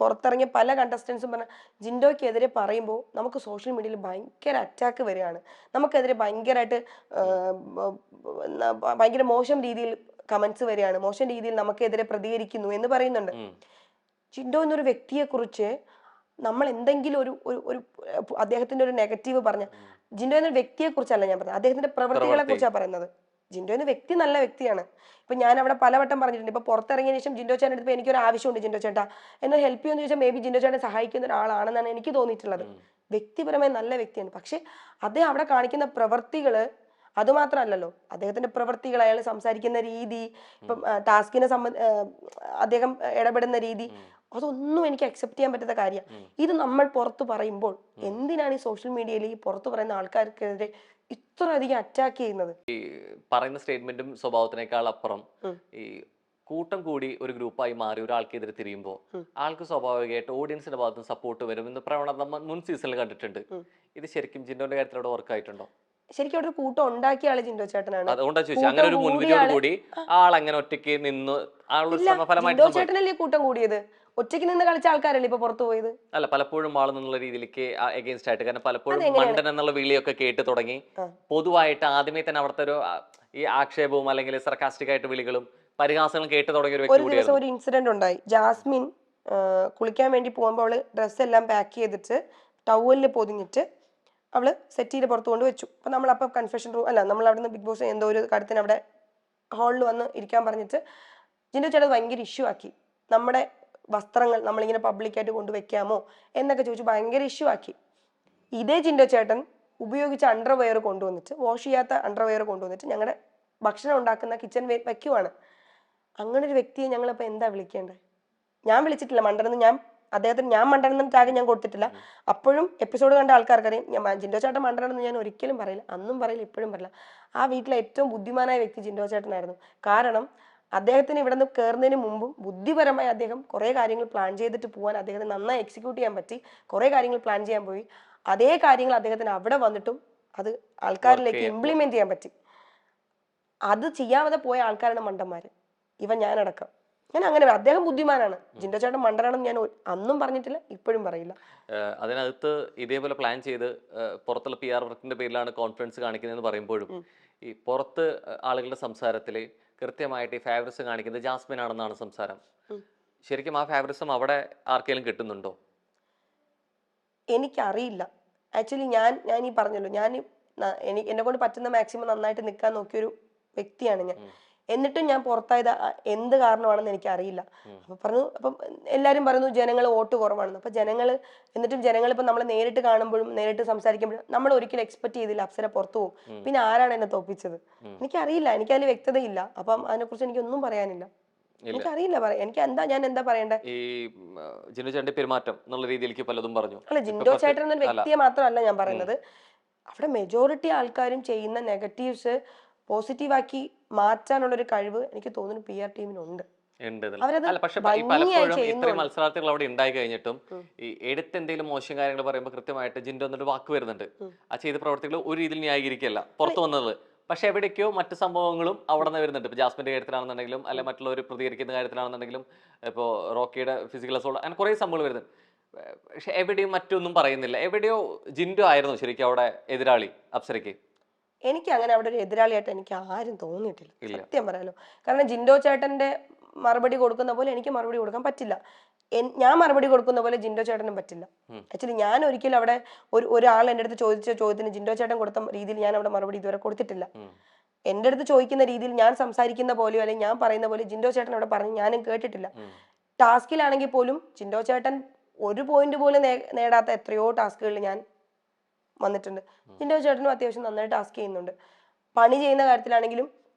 പുറത്തിറങ്ങിയ പല കണ്ടസ്റ്റൻസും പറഞ്ഞ ജിൻഡോയ്ക്കെതിരെ പറയുമ്പോൾ നമുക്ക് സോഷ്യൽ മീഡിയയിൽ ഭയങ്കര അറ്റാക്ക് വരികയാണ്, നമുക്കെതിരെ ഭയങ്കരമായിട്ട് ഭയങ്കര മോശം രീതിയിൽ കമന്റ്സ് വരികയാണ്, മോശം രീതിയിൽ നമുക്കെതിരെ പ്രതികരിക്കുന്നു എന്ന് പറയുന്നുണ്ട്. ജിൻഡോ എന്നൊരു വ്യക്തിയെ കുറിച്ച് നമ്മൾ എന്തെങ്കിലും ഒരു അദ്ദേഹത്തിന്റെ ഒരു നെഗറ്റീവ് പറഞ്ഞ, ജിൻഡോ എന്ന വ്യക്തിയെ കുറിച്ചല്ല ഞാൻ പറഞ്ഞത്, അദ്ദേഹത്തിന്റെ പ്രവൃത്തികളെ കുറിച്ചാണ് പറയുന്നത്. ജിൻഡോ എന്ന വ്യക്തി നല്ല വ്യക്തിയാണ്. ഇപ്പൊ ഞാൻ അവിടെ പലവട്ടം പറഞ്ഞിട്ടുണ്ട്. ഇപ്പൊ പുറത്തിറങ്ങിയ ശേഷം ജിൻഡോ ചേട്ടൻ എടുത്തപ്പോൾ എനിക്കൊരു ആവശ്യമുണ്ട്, ജിൻഡോ ചേട്ടാ എന്നെ ഹെൽപ്പ് ചെയ്യുമെന്ന് ചോദിച്ചാൽ മേ ബി ജിൻഡോ ചേട്ടനെ സഹായിക്കുന്ന ഒരാളാണെന്നാണ് എനിക്ക് തോന്നിയിട്ടുള്ളത്. വ്യക്തിപരമായി നല്ല വ്യക്തിയാണ്. പക്ഷെ അദ്ദേഹം അവിടെ കാണിക്കുന്ന പ്രവൃത്തികള് അതുമാത്രമല്ലല്ലോ, അദ്ദേഹത്തിന്റെ പ്രവൃത്തികൾ, അയാൾ സംസാരിക്കുന്ന രീതി, ഇപ്പം ടാസ്കിനെ അദ്ദേഹം ഇടപെടുന്ന രീതി, അതൊന്നും എനിക്ക് അക്സെപ്റ്റ് ചെയ്യാൻ പറ്റാത്ത കാര്യമാണ്. ഇത് നമ്മൾ പുറത്ത് പറയുമ്പോൾ എന്തിനാണ് ഈ സോഷ്യൽ മീഡിയയിൽ ഈ പുറത്ത് പറയുന്ന ആൾക്കാർക്കെതിരെ ഇത്ര അധികം അറ്റാക്ക് ചെയ്യുന്നത്? ഈ പറയുന്ന സ്റ്റേറ്റ്മെന്റും സ്വഭാവത്തിനേക്കാൾ അപ്പുറം ഈ കൂട്ടം കൂടി ഒരു ഗ്രൂപ്പായി മാറി ഒരാൾക്കെതിരെ തിരിയുമ്പോൾ ആൾക്ക് സ്വാഭാവികമായിട്ട് ഓഡിയൻസിന്റെ ഭാഗത്ത് നിന്ന് സപ്പോർട്ട് വരും എന്ന പ്രവണത നമ്മൾ മുൻ സീസണിൽ കണ്ടിട്ടുണ്ട്. ഇത് ശരിക്കും ജിൻഡോന്റെ കാര്യത്തിൽ അവിടെ വർക്ക് ആയിട്ടുണ്ടോ? ശരിക്കും അവിടെ ഒരു കൂട്ടം ഉണ്ടാക്കിയ ആള് ജിൻഡോ ചേട്ടനാണ്. അതുകൊണ്ടാണ് ചോദിച്ചത്, അങ്ങനെ ഒരു മുൻവിധിയോട് കൂടി ആൾ അങ്ങനെ ഒറ്റയ്ക്ക് നിന്ന് ജിൻഡോ ചേട്ടനല്ലേ കൂട്ടം കൂടിയത്? ഒറ്റയ്ക്ക് നിന്ന് കളിച്ച ആൾക്കാരല്ലേ ഇപ്പൊ പുറത്തു പോയത്? അല്ല, പലപ്പോഴും ആൾ എന്നുള്ള രീതിയിലേക്ക് എഗെയിൻസ്റ്റ് ആയിട്ട്, കാരണം പലപ്പോഴും മണ്ടൻ എന്നുള്ള വിളിയൊക്കെ കേട്ട് തുടങ്ങി. പൊതുവായിട്ട് ആദ്യമേ തന്നെ അവിടുത്തെ ഒരു ഈ ആക്ഷേപവും അല്ലെങ്കിൽ സർക്കാസ്റ്റിക് ആയിട്ട് വിളികളും പരിഹാസങ്ങളും കേട്ട് തുടങ്ങിയ ഒരു വ്യക്തി. ഒരു ദിവസം ഒരു ഇൻസിഡന്റ് ഉണ്ടായി. ജാസ്മിൻ കുളിക്കാൻ വേണ്ടി പോകുമ്പോൾ അവള് ഡ്രസ്സ് എല്ലാം പാക്ക് ചെയ്തിട്ട് ടവലിൽ പൊതിഞ്ഞിട്ട് അവള് സെറ്റിയിൽ പുറത്ത് കൊണ്ട് വെച്ചു. അപ്പൊ നമ്മളപ്പം കൺഫെഷൻ റൂം അല്ല, നമ്മൾ അവിടെ നിന്ന് ബിഗ് ബോസ് എന്തോ ഒരു കാര്യത്തിന് അവിടെ ഹാളിൽ വന്ന് ഇരിക്കാൻ പറഞ്ഞിട്ട് ജിൻഡോ ചേട്ടൻ ഭയങ്കര ഇഷ്യൂ ആക്കി. നമ്മുടെ വസ്ത്രങ്ങൾ നമ്മളിങ്ങനെ പബ്ലിക്കായിട്ട് കൊണ്ടുവയ്ക്കാമോ എന്നൊക്കെ ചോദിച്ചു ഭയങ്കര ഇഷ്യൂ ആക്കി. ഇതേ ജിൻഡോ ചേട്ടൻ ഉപയോഗിച്ച അണ്ടർവെയർ കൊണ്ടുവന്നിട്ട്, വാഷ് ചെയ്യാത്ത അണ്ടർവെയർ കൊണ്ടുവന്നിട്ട് ഞങ്ങളുടെ ഭക്ഷണം ഉണ്ടാക്കുന്ന കിച്ചൺ വയ്ക്കുവാണ്. അങ്ങനെ ഒരു വ്യക്തിയെ ഞങ്ങളിപ്പോൾ എന്താ വിളിക്കേണ്ടത്? ഞാൻ വിളിച്ചിട്ടില്ല മണ്ടനെന്ന്, അദ്ദേഹത്തിന് ഞാൻ മണ്ടനെന്ന് ടാഗ് ഞാൻ കൊടുത്തിട്ടില്ല. അപ്പോഴും എപ്പിസോഡ് കണ്ട ആൾക്കാർക്കറിയാം ജിൻഡോ ചേട്ടൻ മണ്ടനെന്ന് ഞാൻ ഒരിക്കലും പറയില്ല, അന്നും പറയില്ല, ഇപ്പോഴും പറയില്ല. ആ വീട്ടിലെ ഏറ്റവും ബുദ്ധിമാനായ വ്യക്തി ജിൻഡോ ചേട്ടനായിരുന്നു. കാരണം അദ്ദേഹത്തിന് ഇവിടെ നിന്ന് കയറുന്നതിന് മുമ്പും ബുദ്ധിപരമായി അദ്ദേഹം കുറേ കാര്യങ്ങൾ പ്ലാൻ ചെയ്തിട്ട് പോകാൻ അദ്ദേഹത്തിന് നന്നായി എക്സിക്യൂട്ട് ചെയ്യാൻ പറ്റി. കുറേ കാര്യങ്ങൾ പ്ലാൻ ചെയ്യാൻ പോയി. അതേ കാര്യങ്ങൾ അദ്ദേഹത്തിന് അവിടെ വന്നിട്ടും അത് ആൾക്കാരിലേക്ക് ഇംപ്ലിമെന്റ് ചെയ്യാൻ പറ്റി. അത് ചെയ്യാതെ പോയ ആൾക്കാരാണ് മണ്ടന്മാര്, ഞാനടക്കം. ഞാൻ അങ്ങനെ, അദ്ദേഹം ബുദ്ധിമാനാണ്. ജിൻഡോ ചേട്ടൻ മണ്ടനാണെന്ന് ഞാൻ അന്നും പറഞ്ഞിട്ടില്ല, ഇപ്പോഴും പറയില്ല. അതിനകത്ത് ഇതേപോലെ പ്ലാൻ ചെയ്ത് പുറത്തുള്ള PR വർക്കിന്റെ പേരിലാണ് കോൺഫിഡൻസ് കാണിക്കുന്നതെന്ന് പറയുമ്പോഴും ഈ പുറത്ത് ആളുകളുടെ സംസാരത്തിൽ കൃത്യമായിട്ട് ഈ ഫേവറിസം കാണിക്കുന്നത് ജാസ്മിൻ ആണെന്നാണ് സംസാരം. ശരിക്കും ആ ഫേവറിസം അവിടെ ആർക്കെങ്കിലും കിട്ടുന്നുണ്ടോ? എനിക്കറിയില്ല. ആക്ച്വലി ഞാൻ ഈ പറഞ്ഞല്ലോ, എന്നെ കൊണ്ട് പറ്റുന്ന മാക്സിമം നന്നായിട്ട് നിൽക്കാൻ നോക്കിയൊരു വ്യക്തിയാണ് ഞാൻ. എന്നിട്ടും ഞാൻ പുറത്തായത് എന്ത് കാരണമാണെന്ന് എനിക്ക് അറിയില്ല. അപ്പം എല്ലാവരും പറയുന്നു ജനങ്ങൾ വോട്ട് കുറവാണെന്ന്. അപ്പൊ എന്നിട്ടും ജനങ്ങൾ ഇപ്പൊ നമ്മളെ നേരിട്ട് കാണുമ്പോഴും നേരിട്ട് സംസാരിക്കുമ്പോഴും നമ്മൾ ഒരിക്കലും എക്സ്പെക്ട് ചെയ്തില്ല അപ്സര പുറത്തു പോകും. പിന്നെ ആരാണ് എന്നെ തോപ്പിച്ചത്? എനിക്കറിയില്ല, എനിക്കതിൽ വ്യക്തതയില്ല. അപ്പം അതിനെക്കുറിച്ച് എനിക്കൊന്നും പറയാനില്ല, എനിക്കറിയില്ല. ഞാൻ എന്താ പറയണ്ടേ? ഈ ജിൻഡോ ചേട്ടന്റെ പെരുമാറ്റം എന്നുള്ള രീതിയിലേക്ക് പലതും പറഞ്ഞു. അല്ല, ജിൻഡോ ചേട്ടൻ എന്നൊരു വ്യക്തിയെ മാത്രമല്ല ഞാൻ പറയുന്നത്. അവിടെ മെജോറിറ്റി ആൾക്കാരും ചെയ്യുന്ന നെഗറ്റീവ്സ് പോസിറ്റീവാക്കി മാറ്റാനുള്ള ഒരു കഴിവ് എനിക്ക് തോന്നുന്നു PR ടീമിനുണ്ട്. പക്ഷെ പലപ്പോഴും ഇത്രയും മത്സരാർത്ഥികൾ അവിടെ ഉണ്ടായി കഴിഞ്ഞിട്ടും ഈ എടുത്ത് എന്തെങ്കിലും മോശം കാര്യങ്ങൾ പറയുമ്പോൾ കൃത്യമായിട്ട് ജിൻഡോ എന്നൊരു വാക്ക് വരുന്നുണ്ട്. ആ ചെയ്ത പ്രവർത്തികൾ ഒരു രീതിയിൽ ന്യായീകരിക്കല്ല പുറത്തു വന്നത്. പക്ഷെ എവിടേക്കോ മറ്റു സംഭവങ്ങളും അവിടെ നിന്ന് വരുന്നുണ്ട്. ഇപ്പൊ ജാസ്മിന്റെ കാര്യത്തിലാണെന്നുണ്ടെങ്കിലും അല്ലെ മറ്റുള്ളവർ പ്രതികരിക്കുന്ന കാര്യത്തിലാണെന്നുണ്ടെങ്കിലും ഇപ്പോൾ റോക്കിയുടെ ഫിസിക്കൽ അസോൾട്ട്, അങ്ങനെ കുറെ സംഭവങ്ങൾ വരുന്നുണ്ട്. പക്ഷെ എവിടെയും മറ്റൊന്നും പറയുന്നില്ല. എവിടെയോ ജിൻഡോ ആയിരുന്നു ശരിക്കും അവിടെ എതിരാളി അപ്സരയ്ക്ക്. എനിക്ക് അങ്ങനെ അവിടെ ഒരു എതിരാളിയായിട്ട് എനിക്ക് ആരും തോന്നിയിട്ടില്ല, സത്യം പറയാലോ. കാരണം ജിൻഡോ ചേട്ടന്റെ മറുപടി കൊടുക്കുന്ന പോലെ എനിക്ക് മറുപടി കൊടുക്കാൻ പറ്റില്ല. ഞാൻ മറുപടി കൊടുക്കുന്ന പോലെ ജിൻഡോ ചേട്ടനും പറ്റില്ല. ആക്ച്വലി ഞാൻ ഒരിക്കലും അവിടെ ഒരാൾ എൻ്റെ അടുത്ത് ചോദിച്ച ചോദ്യത്തിന് ജിൻഡോ ചേട്ടൻ കൊടുത്ത രീതിയിൽ ഞാൻ അവിടെ മറുപടി ഇതുവരെ കൊടുത്തിട്ടില്ല. എൻ്റെ അടുത്ത് ചോദിക്കുന്ന രീതിയിൽ ഞാൻ സംസാരിക്കുന്ന പോലെയോ അല്ലെങ്കിൽ ഞാൻ പറയുന്ന പോലെ ജിൻഡോ ചേട്ടൻ അവിടെ പറഞ്ഞ് ഞാനും കേട്ടിട്ടില്ല. ടാസ്കിലാണെങ്കിൽ പോലും ജിൻഡോ ചേട്ടൻ ഒരു പോയിന്റ് പോലും നേടാത്ത എത്രയോ ടാസ്കുകളിൽ ഞാൻ വന്നിട്ടുണ്ട്. ജിൻഡോ ചേട്ടനും അത്യാവശ്യം നന്നായി ടാസ്ക് ചെയ്യുന്നുണ്ട്. പണി ചെയ്യുന്ന കാര്യത്തിലാണെങ്കിലും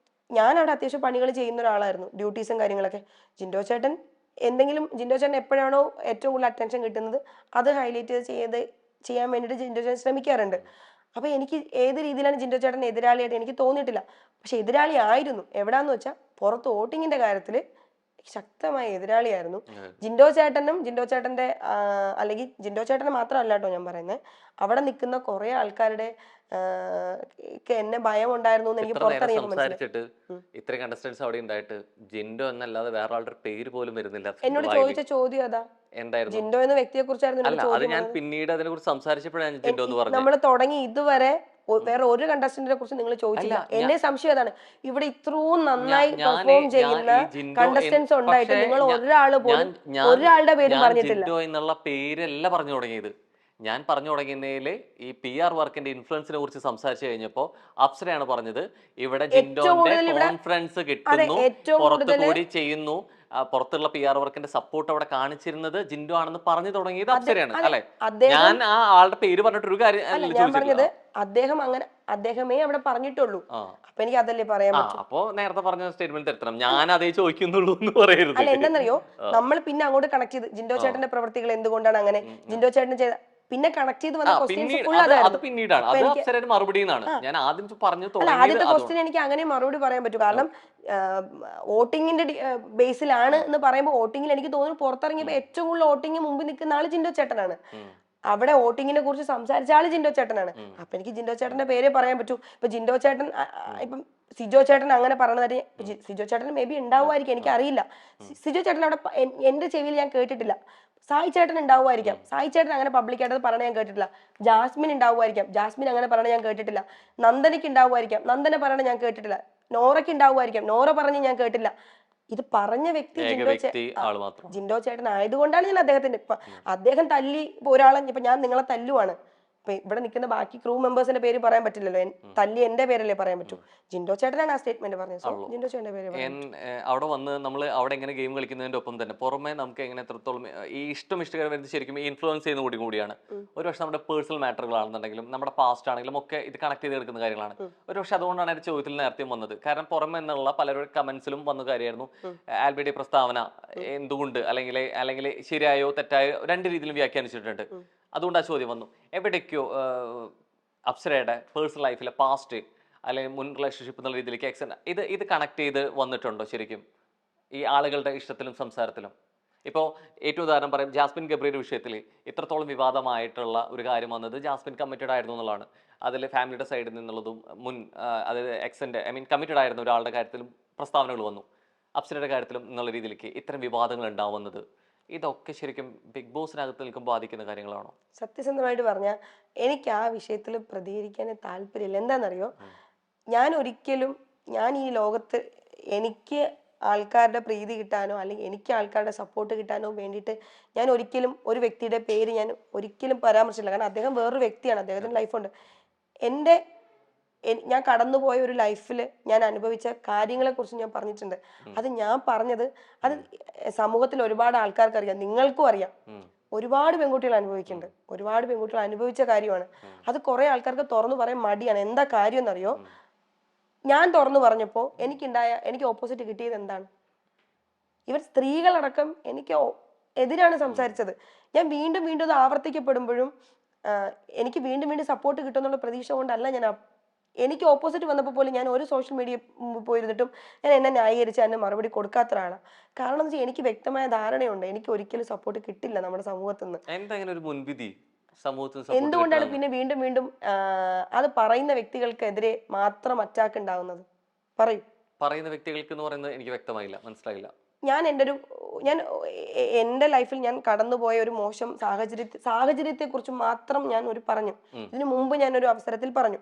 ഞാൻ അവിടെ അത്യാവശ്യം പണികൾ ചെയ്യുന്ന ഒരാളായിരുന്നു, ഡ്യൂട്ടീസും കാര്യങ്ങളൊക്കെ. ജിൻഡോ ചേട്ടൻ എപ്പോഴാണോ ഏറ്റവും കൂടുതൽ അറ്റൻഷൻ കിട്ടുന്നത് അത് ഹൈലൈറ്റ് ചെയ്യാൻ വേണ്ടിയിട്ട് ജിൻഡോ ചേട്ടൻ ശ്രമിക്കാറുണ്ട്. അപ്പൊ എനിക്ക് ഏത് രീതിയിലാണ് ജിൻഡോ ചേട്ടൻ എതിരാളിയായിട്ട് എനിക്ക് തോന്നിയിട്ടില്ല. പക്ഷെ എതിരാളി ആയിരുന്നു. എവിടാന്ന് വെച്ചാൽ പുറത്ത് വോട്ടിങ്ങിന്റെ കാര്യത്തില് ശക്തമായ എതിരാളിയായിരുന്നു. ജിൻഡോ ചേട്ടന്റെ അല്ലെങ്കിൽ ജിൻഡോ ചേട്ടനെ മാത്രമല്ല കേട്ടോ ഞാൻ പറയുന്നത്, അവിടെ നിൽക്കുന്ന കുറെ ആൾക്കാരുടെ എന്നെ ഭയം ഉണ്ടായിരുന്നു എന്ന് എനിക്ക് പുറത്തിറങ്ങിയപ്പോൾ സംസാരിച്ചിട്ട് ഇത്രയും കണ്ടസ്റ്റൻസ് അവിടെ ഉണ്ടായിട്ട് ജിൻഡോ എന്നല്ലാതെ വേറെ ആളുടെ പേര് പോലും വരുന്നില്ല. എന്നോട് ചോദിച്ച ചോദ്യം അതാ എന്തായിരുന്നു? ജിൻഡോ എന്ന വ്യക്തിയെ കുറിച്ചായിരുന്നു. ഞാൻ പിന്നീട് അതിനെ കുറിച്ച് സംസാരിച്ചപ്പോഴാണ് ജിൻഡോ എന്ന് പറഞ്ഞത്. നമ്മൾ തുടങ്ങി ഇതുവരെ വേറെ ഒരു കണ്ടസ്റ്റന്റിനെ കുറിച്ച് നിങ്ങൾ ചോദിച്ചില്ല. എന്നെ സംശയം അതാണ്, ഇവിടെ ഇത്രയും നന്നായി പെർഫോം ചെയ്യുന്ന കണ്ടസ്റ്റൻസ് ഉണ്ടായിട്ട് നിങ്ങൾ ഒരാളുടെ പേര് പറഞ്ഞിട്ടില്ല. ജിൻഡോ എന്നുള്ള പേരല്ല പറഞ്ഞു തുടങ്ങിയത്. ഞാൻ പറഞ്ഞു തുടങ്ങുന്നതിൽ ഈ PR വർക്കിന്റെ ഇൻഫ്ലുവൻസിനെ കുറിച്ച് സംസാരിച്ചു കഴിഞ്ഞപ്പോ അപ്സരയാണ് പറഞ്ഞത് ഇവിടെ ജിൻഡോന്റെ കോൺഫിഡൻസ് കിട്ടുന്നു, പുറത്തുകൂടി ചെയ്യുന്നു, പുറത്തുള്ള PR വർക്കിന്റെ സപ്പോർട്ട് അവിടെ കാണിച്ചിരുന്നത് ജിൻഡോ ആണെന്ന് പറഞ്ഞു തുടങ്ങിയത് അപ്സരയാണ് അല്ലെ? ഞാൻ ആ ആളുടെ പേര് പറഞ്ഞിട്ട് ഒരു കാര്യം ഞാൻ പറഞ്ഞത് അദ്ദേഹമേ അവിടെ പറഞ്ഞിട്ടുള്ളൂ. അപ്പൊ എനിക്ക് അതല്ലേ പറയാൻ പറ്റും. അപ്പൊ നേരത്തെ പറഞ്ഞ സ്റ്റേറ്റ്മെന്റ് തരണം, ഞാൻ അതേ ചോദിക്കുന്നുള്ളൂ എന്ന് പറയരുത്. അല്ല, എന്താണെന്നറിയോ, നമ്മൾ പിന്നെ അങ്ങോട്ട് കണക്ട് ചെയ്ത് ജിൻഡോ ചേട്ടന്റെ പ്രവർത്തികൾ എന്തുകൊണ്ടാണ് അങ്ങനെ, ജിൻഡോ ചേട്ടൻ ചെയ്ത പിന്നെ കണക്ട് ചെയ്ത് വന്ന അത് പിന്നീടാണ്, അത് അപ്സരയുടെ മറുപടിയാണ്. ഞാൻ ആദ്യം പറഞ്ഞു ആദ്യത്തെ ക്വസ്റ്റ്യൻ എനിക്ക് അങ്ങനെ മറുപടി പറയാൻ പറ്റും. കാരണം വോട്ടിങ്ങിന്റെ ബേസിലാണ് എന്ന് പറയുമ്പോൾ വോട്ടിങ്ങിൽ എനിക്ക് തോന്നുന്നു പുറത്തിറങ്ങിയപ്പോ ഏറ്റവും കൂടുതൽ വോട്ടിംഗ് മുമ്പിൽ നിൽക്കുന്ന ആള് ജിൻഡോ ചേട്ടനാണ്. അവിടെ വോട്ടിങ്ങിനെ കുറിച്ച് സംസാരിച്ച ആള് ജിൻഡോ ചേട്ടനാണ്. അപ്പൊ എനിക്ക് ജിൻഡോ ചേട്ടന്റെ പേരെ പറയാൻ പറ്റൂ. ഇപ്പൊ ജിൻഡോ ചേട്ടൻ ഇപ്പം സിജോ ചേട്ടൻ അങ്ങനെ പറഞ്ഞത്, സിജോ ചേട്ടൻ മേ ബി ഉണ്ടാവുമായിരിക്കും, എനിക്ക് അറിയില്ല. സിജോ ചേട്ടൻ അവിടെ എന്റെ ചെവിയിൽ ഞാൻ കേട്ടിട്ടില്ല. സായി ചേട്ടൻ ഉണ്ടാവുമായിരിക്കാം, സായി ചേട്ടൻ അങ്ങനെ പബ്ലിക്കായിട്ട് പറഞ്ഞ ഞാൻ കേട്ടിട്ടില്ല. ജാസ്മിൻ ഉണ്ടാവുമായിരിക്കാം, ജാസ്മിൻ അങ്ങനെ പറഞ്ഞ ഞാൻ കേട്ടിട്ടില്ല. നന്ദനയ്ക്ക് ഉണ്ടാവുമായിരിക്കാം, നന്ദന പറയണ ഞാൻ കേട്ടിട്ടില്ല. നോറയ്ക്ക് ഉണ്ടാവുമായിരിക്കാം, നോറ പറഞ്ഞ് ഞാൻ കേട്ടില്ല. ഇത് പറഞ്ഞ വ്യക്തി ജിൻഡോ ചേട്ടൻ ആയതുകൊണ്ടാണ് ഞാൻ അദ്ദേഹത്തിന്റെ അദ്ദേഹം തല്ലി ഒരാളെ, ഇപ്പൊ ഞാൻ നിങ്ങളെ തല്ലുവാണ്, ഇവിടെ നിൽക്കുന്ന ബാക്കി ക്രൂ മെമ്പേഴ്സിന്റെ പേര് പറയാൻ പറ്റില്ലല്ലോ, തല്ലി എന്റെ പേരല്ലേ പറയാൻ പറ്റൂ. ജിൻഡോ ചേട്ടനാണ് ആ സ്റ്റേറ്റ്മെന്റ് പറഞ്ഞത്. ജിൻഡോ ചേട്ടന്റെ പേര് അവിടെ വന്ന് നമ്മൾ അവിടെ എങ്ങനെ ഗെയിം കളിക്കുന്നതിന്റെ ഒപ്പം തന്നെ പുറമെ നമുക്ക് എങ്ങനെ എത്രത്തോളം ഈ ഇഷ്ടകരം വരുന്നത് ശരിക്കും ഇൻഫ്ലുവൻസ് ചെയ്യുന്ന കൂടിയാണ്. ഒരു പക്ഷെ നമ്മുടെ പേഴ്സണൽ മാറ്ററുകളാണെന്നുണ്ടെങ്കിലും നമ്മുടെ പാസ്റ്റ് ആണെങ്കിലും ഒക്കെ ഇത് കണക്ട് ചെയ്ത് എടുക്കുന്ന കാര്യങ്ങളാണ്. ഒരു പക്ഷെ അതുകൊണ്ടാണ് എന്റെ ചോദ്യത്തിൽ നേരത്തെ വന്നത്. കാരണം പുറമെ എന്നുള്ള പലരുടെ കമന്റ്സിലും വന്ന കാര്യമായിരുന്നു ആൽബിയുടെ പ്രസ്താവന എന്തുകൊണ്ട് അല്ലെങ്കിൽ ശരിയായോ തെറ്റായോ രണ്ട് രീതിയിലും വ്യാഖ്യാനിച്ചിട്ടുണ്ട്. അതുകൊണ്ട് ആ ചോദ്യം വന്നു. എവിടേക്കോ അപ്സരയുടെ പേഴ്സണൽ ലൈഫിലെ പാസ്റ്റ് അല്ലെങ്കിൽ മുൻ റിലേഷൻഷിപ്പ് എന്നുള്ള രീതിയിലേക്ക് ഇത് കണക്ട് ചെയ്ത് വന്നിട്ടുണ്ടോ ശരിക്കും ഈ ആളുകളുടെ ഇഷ്ടത്തിലും സംസാരത്തിലും? ഇപ്പോൾ ഏറ്റവും ഉദാഹരണം പറയും, ജാസ്മിൻ ഗബ്രിയുടെ വിഷയത്തിൽ ഇത്രത്തോളം വിവാദമായിട്ടുള്ള ഒരു കാര്യം വന്നത് ജാസ്മിൻ കമ്മിറ്റഡ് ആയിരുന്നു എന്നുള്ളതാണ്. അതിൽ ഫാമിലിയുടെ സൈഡിൽ നിന്നുള്ളതും അതായത് കമ്മിറ്റഡ് ആയിരുന്ന ഒരാളുടെ കാര്യത്തിലും പ്രസ്താവനകൾ വന്നു. അപ്സരയുടെ കാര്യത്തിലും എന്നുള്ള രീതിയിലേക്ക് ഇത്തരം വിവാദങ്ങൾ ഉണ്ടാവുന്നത് ഇതൊക്കെ ശരിക്കും ബിഗ് ബോസിനകത്ത് നിൽക്കുമ്പോൾ ബാധിക്കുന്ന കാര്യങ്ങളാണോ? സത്യസന്ധമായിട്ട് പറഞ്ഞാൽ എനിക്ക് ആ വിഷയത്തിൽ പ്രതികരിക്കാൻ താല്പര്യമില്ല. എന്താണെന്നറിയോ, ഞാൻ ഈ ലോകത്ത് എനിക്ക് ആൾക്കാരുടെ പ്രീതി കിട്ടാനോ അല്ലെങ്കിൽ എനിക്ക് ആൾക്കാരുടെ സപ്പോർട്ട് കിട്ടാനോ വേണ്ടിയിട്ട് ഞാൻ ഒരിക്കലും ഒരു വ്യക്തിയുടെ പേര് ഞാൻ ഒരിക്കലും പരാമർശിച്ചില്ല. കാരണം അദ്ദേഹം വേറൊരു വ്യക്തിയാണ്, അദ്ദേഹത്തിന് ലൈഫുണ്ട്. ഞാൻ കടന്നുപോയ ഒരു ലൈഫിൽ ഞാൻ അനുഭവിച്ച കാര്യങ്ങളെ കുറിച്ച് ഞാൻ പറഞ്ഞിട്ടുണ്ട്. അത് ഞാൻ പറഞ്ഞത് അത് സമൂഹത്തിൽ ഒരുപാട് ആൾക്കാർക്ക് അറിയാം, നിങ്ങൾക്കും അറിയാം. ഒരുപാട് പെൺകുട്ടികൾ അനുഭവിക്കുന്നുണ്ട്, ഒരുപാട് പെൺകുട്ടികൾ അനുഭവിച്ച കാര്യമാണ്. അത് കുറെ ആൾക്കാർക്ക് തുറന്നു പറയാൻ മടിയാണ്. എന്താ കാര്യം എന്നറിയോ, ഞാൻ തുറന്നു പറഞ്ഞപ്പോൾ എനിക്ക് ഓപ്പോസിറ്റ് കിട്ടിയത് എന്താണ്? ഇവർ സ്ത്രീകളടക്കം എനിക്ക് എതിരാണ് സംസാരിച്ചത്. ഞാൻ വീണ്ടും വീണ്ടും അത് ആവർത്തിക്കപ്പെടുമ്പോഴും എനിക്ക് വീണ്ടും വീണ്ടും സപ്പോർട്ട് കിട്ടുമെന്നുള്ള പ്രതീക്ഷ കൊണ്ടല്ല ഞാൻ എനിക്ക് ഓപ്പോസിറ്റ് വന്നപ്പോൾ പോലും ഞാൻ ഒരു സോഷ്യൽ മീഡിയ പോയിരുന്നിട്ടും ഞാൻ എന്നെ ന്യായീകരിച്ച് എന്നെ മറുപടി കൊടുക്കാത്ത ഒരാളാണ്. കാരണം എന്ന് വെച്ചാൽ എനിക്ക് വ്യക്തമായ ധാരണയുണ്ട് എനിക്ക് ഒരിക്കലും സപ്പോർട്ട് കിട്ടില്ല നമ്മുടെ സമൂഹത്തിൽ നിന്ന്. എന്തുകൊണ്ടാണ് പിന്നെ വീണ്ടും വീണ്ടും അത് പറയുന്ന വ്യക്തികൾക്കെതിരെ മാത്രം അറ്റാക്ക് ഉണ്ടാവുന്നത്? പറയുന്ന വ്യക്തികൾക്ക് എന്ന് പറയുന്നത് എനിക്ക് വ്യക്തമായില്ല, മനസ്സിലായില്ല. ഞാൻ എന്റെ ലൈഫിൽ ഞാൻ കടന്നുപോയ ഒരു മോശം സാഹചര്യത്തെ കുറിച്ച് മാത്രം ഞാൻ പറഞ്ഞു. ഇതിനു മുമ്പ് ഞാൻ ഒരു അവസരത്തിൽ പറഞ്ഞു.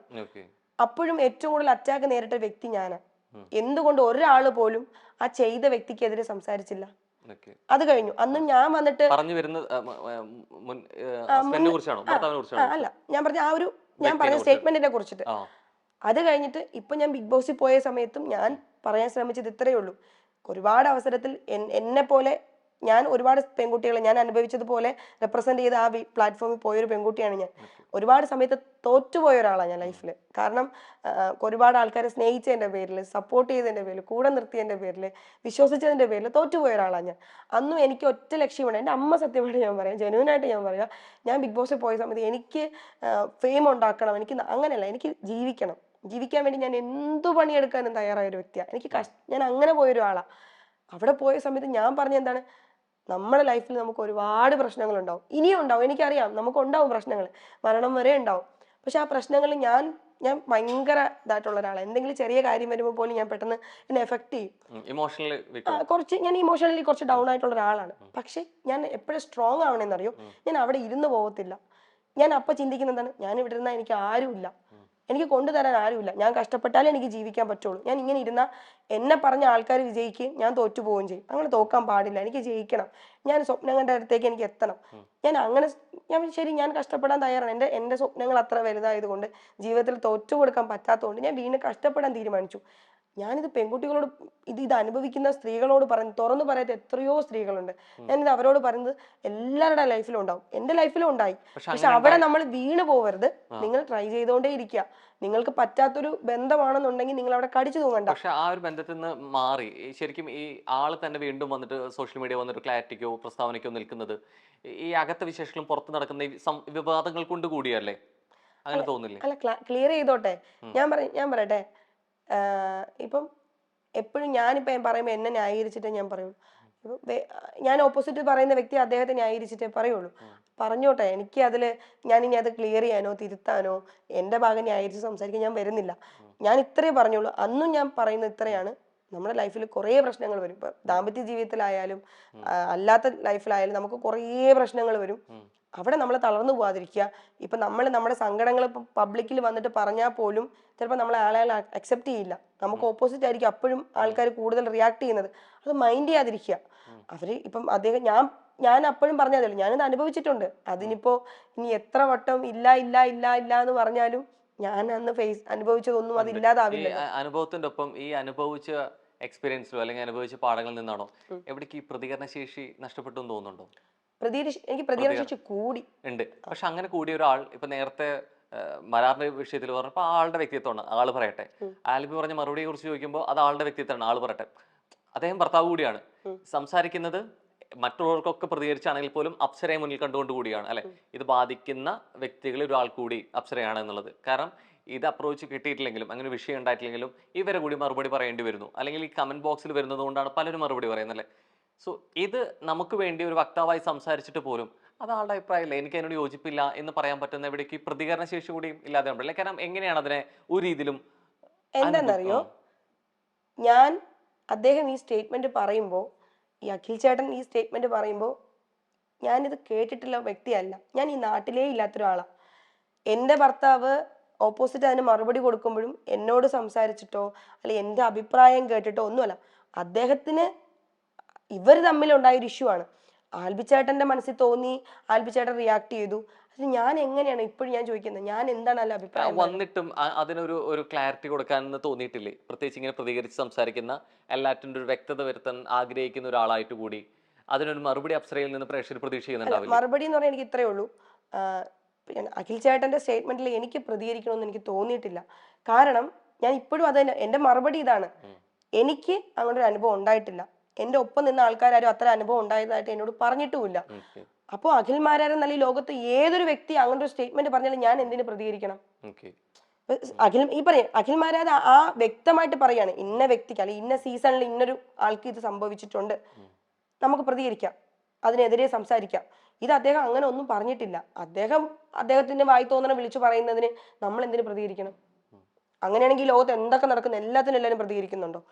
അപ്പോഴും ഏറ്റവും കൂടുതൽ അറ്റാക്ക് നേരിട്ട വ്യക്തി ഞാനാണ്. എന്തുകൊണ്ട് ഒരാള് പോലും ആ ചെയ്ത വ്യക്തിക്കെതിരെ സംസാരിച്ചില്ല? അത് കഴിഞ്ഞു. അന്ന് ഞാൻ വന്നിട്ട് പറഞ്ഞു വരുന്നത് ഹസ്ബൻഡിനെ കുറിച്ചാണോ ഭർത്താവിനെ കുറിച്ചാണോ? അല്ല, ഞാൻ പറഞ്ഞ ആ ഒരു ഞാൻ പറഞ്ഞ സ്റ്റേറ്റ്മെന്റിനെ കുറിച്ചിട്ട്. അത് കഴിഞ്ഞിട്ട് ഇപ്പൊ ഞാൻ ബിഗ് ബോസിൽ പോയ സമയത്തും ഞാൻ പറയാൻ ശ്രമിച്ചത് ഇത്രയേ ഉള്ളൂ. ഒരുപാട് അവസരത്തിൽ എന്നെ പോലെ ഞാൻ ഒരുപാട് പെൺകുട്ടികളെ ഞാൻ അനുഭവിച്ചതുപോലെ റെപ്രസെന്റ് ചെയ്ത ആ പ്ലാറ്റ്ഫോമിൽ പോയൊരു പെൺകുട്ടിയാണ് ഞാൻ. ഒരുപാട് സമയത്ത് തോറ്റുപോയ ഒരാളാണ് ഞാൻ ലൈഫിൽ. കാരണം ഒരുപാട് ആൾക്കാരെ സ്നേഹിച്ചതിന്റെ പേരിൽ, സപ്പോർട്ട് ചെയ്തതിന്റെ പേരിൽ, കൂടെ നിർത്തിയതിന്റെ പേരിൽ, വിശ്വസിച്ചതിന്റെ പേരിൽ തോറ്റുപോയ ഒരാളാണ് ഞാൻ. അന്നും എനിക്ക് ഒറ്റ ലക്ഷ്യമുണ്ട്. എൻ്റെ അമ്മ സത്യമായിട്ട് ഞാൻ പറയാം, ജെന്യൂനായിട്ട് ഞാൻ പറയാം, ഞാൻ ബിഗ് ബോസിൽ പോയ സമയത്ത് എനിക്ക് ഫെയിം ഉണ്ടാക്കണം, എനിക്ക് അങ്ങനെയല്ല, എനിക്ക് ജീവിക്കണം. ജീവിക്കാൻ വേണ്ടി ഞാൻ എന്തു പണിയെടുക്കാനും തയ്യാറായ ഒരു വ്യക്തിയാണ്. ഞാൻ അങ്ങനെ പോയൊരു ആളാണ്. അവിടെ പോയ സമയത്ത് ഞാൻ പറഞ്ഞ എന്താണ്, നമ്മുടെ ലൈഫിൽ നമുക്ക് ഒരുപാട് പ്രശ്നങ്ങൾ ഉണ്ടാവും, ഇനിയും ഉണ്ടാവും, എനിക്കറിയാം, നമുക്ക് ഉണ്ടാവും പ്രശ്നങ്ങൾ, മരണം വരെ ഉണ്ടാവും. പക്ഷെ ആ പ്രശ്നങ്ങൾ ഞാൻ ഭയങ്കര ഇതായിട്ടുള്ള ഒരാളാണ്. എന്തെങ്കിലും ചെറിയ കാര്യം വരുമ്പോൾ പോലും ഞാൻ പെട്ടെന്ന് എന്നെ എഫക്ട് ചെയ്യും. കുറച്ച് ഞാൻ ഇമോഷണലി കുറച്ച് ഡൗൺ ആയിട്ടുള്ള ഒരാളാണ്. പക്ഷെ ഞാൻ എപ്പോഴും സ്ട്രോങ് ആവണമെന്നറിയോ, ഞാൻ അവിടെ ഇരുന്ന് പോകത്തില്ല. ഞാൻ അപ്പൊ ചിന്തിക്കുന്ന എന്താണ്, ഞാൻ ഇവിടെ ഇരുന്നാൽ എനിക്ക് ആരുമില്ല, എനിക്ക് കൊണ്ടുതരാൻ ആരുമില്ല, ഞാൻ കഷ്ടപ്പെട്ടാലേ എനിക്ക് ജീവിക്കാൻ പറ്റുള്ളൂ. ഞാൻ ഇങ്ങനെ ഇരുന്നാൽ എന്നെ പറഞ്ഞ ആൾക്കാർ വിജയിക്കുകയും ഞാൻ തോറ്റു പോവുകയും ചെയ്യും. അങ്ങനെ തോക്കാൻ പാടില്ല, എനിക്ക് ജയിക്കണം, ഞാൻ സ്വപ്നം കണ്ട അടുത്തേക്ക് എനിക്ക് എത്തണം. ഞാൻ കഷ്ടപ്പെടാൻ തയ്യാറാണ്. എൻ്റെ സ്വപ്നങ്ങൾ അത്ര വലുതായതുകൊണ്ട്, ജീവിതത്തിൽ തോറ്റു കൊടുക്കാൻ പറ്റാത്തതുകൊണ്ട് ഞാൻ വീണ്ടും കഷ്ടപ്പെടാൻ തീരുമാനിച്ചു. ഞാനിത് പെൺകുട്ടികളോട് ഇത് അനുഭവിക്കുന്ന സ്ത്രീകളോട് തുറന്നു പറയാത്ത എത്രയോ സ്ത്രീകളുണ്ട്. ഞാനിത് അവരോട് പറയുന്നത് എല്ലാവരുടെ ലൈഫിലും ഉണ്ടാവും, എന്റെ ലൈഫിലും ഉണ്ടായി. പക്ഷെ അവിടെ നമ്മൾ വീണ് പോവരുത്. നിങ്ങൾ ട്രൈ ചെയ്തോണ്ടേ ഇരിക്കുക. നിങ്ങൾക്ക് പറ്റാത്തൊരു ബന്ധമാണെന്നുണ്ടെങ്കിൽ നിങ്ങൾ അവിടെ കടിച്ചു തൂങ്ങണ്ട. പക്ഷെ ആ ഒരു ബന്ധത്തിൽ നിന്ന് മാറി ശരിക്കും ഈ ആള് തന്നെ വീണ്ടും വന്നിട്ട് സോഷ്യൽ മീഡിയ വന്നിട്ട് ക്ലാരിറ്റിക്കോ പ്രസ്താവനയ്ക്കോ നിൽക്കുന്നത് ഈ അകത്ത വിശേഷങ്ങളും പുറത്ത് നടക്കുന്ന വിവാദങ്ങൾ കൊണ്ട് കൂടിയല്ലേ? അങ്ങനെ തോന്നില്ലേ? അല്ല, ക്ലിയർ ചെയ്തോട്ടെ. ഞാൻ പറയട്ടെ, ഇപ്പം എപ്പോഴും ഞാനിപ്പോ പറയുമ്പോ എന്നെ ന്യായീകരിച്ചിട്ടേ ഞാൻ പറയുള്ളൂ. ഞാൻ ഓപ്പോസിറ്റ് പറയുന്ന വ്യക്തി അദ്ദേഹത്തെ ന്യായീകരിച്ചിട്ടേ പറയുള്ളൂ. പറഞ്ഞോട്ടെ, എനിക്ക് ഞാനിനി അത് ക്ലിയർ ചെയ്യാനോ തിരുത്താനോ എന്റെ ഭാഗം ന്യായീകരിച്ച് സംസാരിക്കാൻ ഞാൻ വരുന്നില്ല. ഞാൻ ഇത്രേ പറഞ്ഞോളൂ. അന്നും ഞാൻ പറയുന്നത് ഇത്രയാണ്, നമ്മുടെ ലൈഫിൽ കുറേ പ്രശ്നങ്ങൾ വരും. ഇപ്പൊ ദാമ്പത്യ ജീവിതത്തിലായാലും അല്ലാത്ത ലൈഫിലായാലും നമുക്ക് കുറേ പ്രശ്നങ്ങൾ വരും. അവിടെ നമ്മൾ തളർന്നു പോകാതിരിക്കുക. ഇപ്പൊ നമ്മുടെ സങ്കടങ്ങൾ ഇപ്പൊ പബ്ലിക്കിൽ വന്നിട്ട് പറഞ്ഞാൽ പോലും ചിലപ്പോൾ നമ്മളെ ആളെ അക്സെപ്റ്റ് ചെയ്യില്ല. നമുക്ക് ഓപ്പോസിറ്റ് ആയിരിക്കും അപ്പോഴും ആൾക്കാർ കൂടുതൽ റിയാക്ട് ചെയ്യുന്നത്. അത് മൈൻഡ് ചെയ്യാതിരിക്കുക. അവര് ഇപ്പം അദ്ദേഹം ഞാൻ അപ്പോഴും പറഞ്ഞതേ ഉള്ളൂ, ഞാനിത് അനുഭവിച്ചിട്ടുണ്ട്. അതിനിപ്പോ ഇനി എത്ര വട്ടം ഇല്ല ഇല്ല ഇല്ല ഇല്ല എന്ന് പറഞ്ഞാലും ഞാൻ അന്ന് അനുഭവിച്ചതൊന്നും അത് ഇല്ലാതാവില്ല. അനുഭവത്തിന്റെ ഒപ്പം ഈ അനുഭവിച്ച എക്സ്പീരിയൻസിലോ അല്ലെങ്കിൽ അനുഭവിച്ച പാഠങ്ങളിൽ നിന്നാണോ എവിടേക്ക് ഈ പ്രതികരണ ശേഷി നഷ്ടപ്പെട്ടു എന്ന് തോന്നുന്നുണ്ടോ? എനിക്ക് പ്രതികരണ ശേഷി കൂടി ഉണ്ട്. പക്ഷെ അങ്ങനെ കൂടിയ ഒരാൾ ഇപ്പൊ നേരത്തെ മരാറിന്റെ വിഷയത്തിൽ പറഞ്ഞപ്പോ ആളുടെ വ്യക്തിത്വമാണ്, ആള് പറയട്ടെ. ആൽബി പറഞ്ഞ മറുപടിയെ കുറിച്ച് ചോദിക്കുമ്പോൾ അത് ആളുടെ വ്യക്തിത്വമാണ്, ആള് പറയട്ടെ. അദ്ദേഹം ഭർത്താവ് കൂടിയാണ്, സംസാരിക്കുന്നത് മറ്റുള്ളവർക്കൊക്കെ പ്രതികരിച്ചാണെങ്കിൽ പോലും അപ്സരയെ മുന്നിൽ കണ്ടുകൊണ്ട് കൂടിയാണ് അല്ലെ. ഇത് ബാധിക്കുന്ന വ്യക്തികളിൽ ഒരാൾ കൂടി അപ്സരയാണ് എന്നുള്ളത്. കാരണം ഇത് അപ്രോച്ച് കിട്ടിയിട്ടില്ലെങ്കിലും അങ്ങനെ വിഷയം ഉണ്ടായിട്ടില്ലെങ്കിലും ഇവരെ കൂടി മറുപടി പറയേണ്ടി വരുന്നു, അല്ലെങ്കിൽ ഈ കമന്റ് ബോക്സിൽ വരുന്നത് കൊണ്ടാണ് പലരും മറുപടി പറയുന്നത് അല്ലെ. സോ ഇത് നമുക്ക് വേണ്ടി ഒരു വക്താവായി സംസാരിച്ചിട്ട് പോലും അത് ആളുടെ അഭിപ്രായമില്ല, എനിക്ക് അതിനോട് യോജിപ്പില്ല എന്ന് പറയാൻ പറ്റുന്ന എവിടേക്ക് പ്രതികരണ ശേഷി കൂടിയും ഇല്ലാതെ ഉണ്ടല്ലേ. കാരണം എങ്ങനെയാണ് അതിനെ ഒരു രീതിയിലും എന്താണെന്നറിയോ, അദ്ദേഹം ഈ സ്റ്റേറ്റ്മെന്റ് പറയുമ്പോൾ, ഈ അഖിൽ ചേട്ടൻ ഈ സ്റ്റേറ്റ്മെന്റ് പറയുമ്പോൾ ഞാനിത് കേട്ടിട്ടുള്ള വ്യക്തിയല്ല, ഞാൻ ഈ നാട്ടിലേ ഇല്ലാത്തൊരാളാണ്. എൻ്റെ ഭർത്താവ് ഓപ്പോസിറ്റ് അതിന് മറുപടി കൊടുക്കുമ്പോഴും എന്നോട് സംസാരിച്ചിട്ടോ അല്ലെങ്കിൽ എൻ്റെ അഭിപ്രായം കേട്ടിട്ടോ ഒന്നുമല്ല. അദ്ദേഹത്തിന് ഇവർ തമ്മിലുണ്ടായ ഒരു ഇഷ്യൂ ആണ്. ആൽബിച്ചേട്ടന്റെ മനസ്സിൽ തോന്നി, ആൽബിച്ചേട്ടൻ റിയാക്ട് ചെയ്തു. ഞാൻ എങ്ങനെയാണ് ഇപ്പോഴും ഞാൻ ചോദിക്കുന്നത്, ഞാൻ എന്താണ് അല്ല അഭിപ്രായം വന്നിട്ടും അതിനൊരു ക്ലാരിറ്റി കൊടുക്കാനെന്ന് തോന്നിയിട്ടില്ലേ? പ്രത്യേകിച്ച് ഇങ്ങനെ പ്രതികരിച്ച് സംസാരിക്കുന്ന എല്ലാറ്റിൻ്റെ ഒരു വ്യക്തത വരുത്താൻ ആഗ്രഹിക്കുന്ന ഒരാളായിട്ട് കൂടി അതിനൊരു മറുപടി അപ്സരയിൽ നിന്ന് പ്രേക്ഷകർ പ്രതീക്ഷിക്കുന്നുണ്ടാവില്ല. മറുപടി എന്ന് പറഞ്ഞാൽ എനിക്ക് ഇത്രയേ ഉള്ളൂ, അഖിൽ ചേട്ടന്റെ സ്റ്റേറ്റ്മെന്റിൽ എനിക്ക് പ്രതികരിക്കണമെന്ന് എനിക്ക് തോന്നിയിട്ടില്ല. കാരണം ഞാൻ ഇപ്പോഴും അത് തന്നെ, എന്റെ മറുപടി ഇതാണ്, എനിക്ക് അങ്ങനെ ഒരു അനുഭവം ഉണ്ടായിട്ടില്ല. എന്റെ ഒപ്പം നിന്ന ആൾക്കാരും അത്ര അനുഭവം ഉണ്ടായതായിട്ട് എന്നോട് പറഞ്ഞിട്ടുമില്ല. അപ്പോൾ അഖിൽ മാരാരൻ നല്ല ലോകത്ത് ഏതൊരു വ്യക്തി അങ്ങനെ ഒരു സ്റ്റേറ്റ്മെന്റ് പറഞ്ഞാലും ഞാൻ എന്തിനു പ്രതികരിക്കണം? അഖിൽ മാരാരൻ ആ വ്യക്തമായിട്ട് പറയാണ്, ഇന്ന വ്യക്തിക്ക് അല്ലെങ്കിൽ ഇന്ന സീസണിൽ ഇന്നൊരു ആൾക്ക് ഇത് സംഭവിച്ചിട്ടുണ്ട്, നമുക്ക് പ്രതികരിക്കാം, അതിനെതിരെ സംസാരിക്കാം. ഇത് അദ്ദേഹം അങ്ങനെ ഒന്നും പറഞ്ഞിട്ടില്ല. അദ്ദേഹത്തിന്റെ വായി തോന്നണം വിളിച്ചു പറയുന്നതിന് നമ്മൾ എന്തിനു പ്രതികരിക്കണം? അങ്ങനെയാണെങ്കിൽ ലോകത്ത് എന്തൊക്കെ നടക്കുന്നു എല്ലാത്തിനും എല്ലാവരും പ്രതികരിക്കുന്നുണ്ടോ?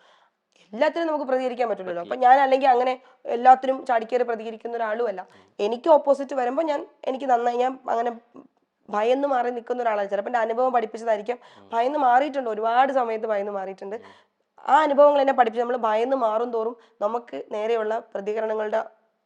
എല്ലാത്തിനും നമുക്ക് പ്രതികരിക്കാൻ പറ്റില്ലല്ലോ. അപ്പൊ ഞാൻ അല്ലെങ്കിൽ അങ്ങനെ എല്ലാത്തിനും ചാടിക്കേറി പ്രതികരിക്കുന്ന ഒരാളും അല്ല. എനിക്ക് ഓപ്പോസിറ്റ് വരുമ്പോൾ എനിക്ക് നന്നായി, ഞാൻ അങ്ങനെ ഭയന്ന് മാറി നിൽക്കുന്ന ഒരാളാണ്. ചിലപ്പോൾ എൻ്റെ അനുഭവം പഠിപ്പിച്ചതായിരിക്കും. ഭയന്ന് മാറിയിട്ടുണ്ട്, ഒരുപാട് സമയത്ത് ഭയന്ന് മാറിയിട്ടുണ്ട്. ആ അനുഭവങ്ങൾ എന്നെ പഠിപ്പിച്ചു. നമ്മൾ ഭയന്ന് മാറും തോറും നമുക്ക് നേരെയുള്ള പ്രതികരണങ്ങളുടെ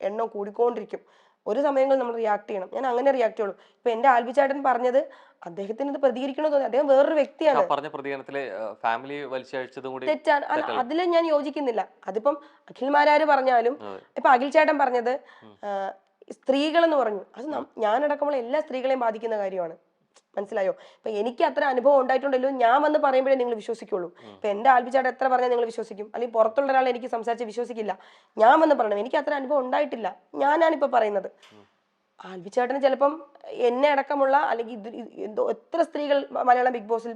എണ്ണം കൂടിക്കൊണ്ടിരിക്കും. ഒരു സമയങ്ങളിൽ നമ്മൾ റിയാക്ട് ചെയ്യണം. ഞാൻ അങ്ങനെ റിയാക്ട് ചെയ്യുള്ളൂ. ഇപ്പൊ എന്റെ ആൽബിച്ചേട്ടൻ പറഞ്ഞത് അദ്ദേഹത്തിന് ഇത് പ്രതികരിക്കണമെന്ന് തോന്നി. അദ്ദേഹം വേറൊരു വ്യക്തിയാണ്. പറഞ്ഞ പ്രതികരണത്തില് ഫാമിലി വലിച്ചഴിച്ചതും കൂടി തെറ്റാണ്. അതിൽ ഞാൻ യോജിക്കുന്നില്ല. അതിപ്പം അഖിൽമാരാര് പറഞ്ഞാലും ഇപ്പൊ അഖിൽ ചേട്ടൻ പറഞ്ഞത് സ്ത്രീകൾ എന്ന് പറഞ്ഞു. അത് ഞാനടക്കമുള്ള എല്ലാ സ്ത്രീകളെയും ബാധിക്കുന്ന കാര്യമാണ്. മനസ്സിലായോ? ഇപ്പൊ എനിക്ക് അത്ര അനുഭവം ഉണ്ടായിട്ടുണ്ടല്ലോ, ഞാൻ വന്ന് പറയുമ്പോഴേ നിങ്ങൾ വിശ്വസിക്കുള്ളൂ. ഇപ്പൊ എന്റെ ആൽബിച്ചേട്ടൻ എത്ര പറഞ്ഞാൽ നിങ്ങൾ വിശ്വസിക്കും? അല്ലെങ്കിൽ പുറത്തുള്ള ഒരാൾ എനിക്ക് സംസാരിച്ച് വിശ്വസിക്കില്ല. ഞാൻ വന്ന് പറയണം എനിക്ക് അത്ര അനുഭവം ഉണ്ടായിട്ടില്ല, ഞാനാണിപ്പോ പറയുന്നത്. ആൽബിച്ചേട്ടന് ചിലപ്പം എന്നെ അടക്കമുള്ള അല്ലെങ്കിൽ എന്തോ എത്ര സ്ത്രീകൾ മലയാളം ബിഗ് ബോസിൽ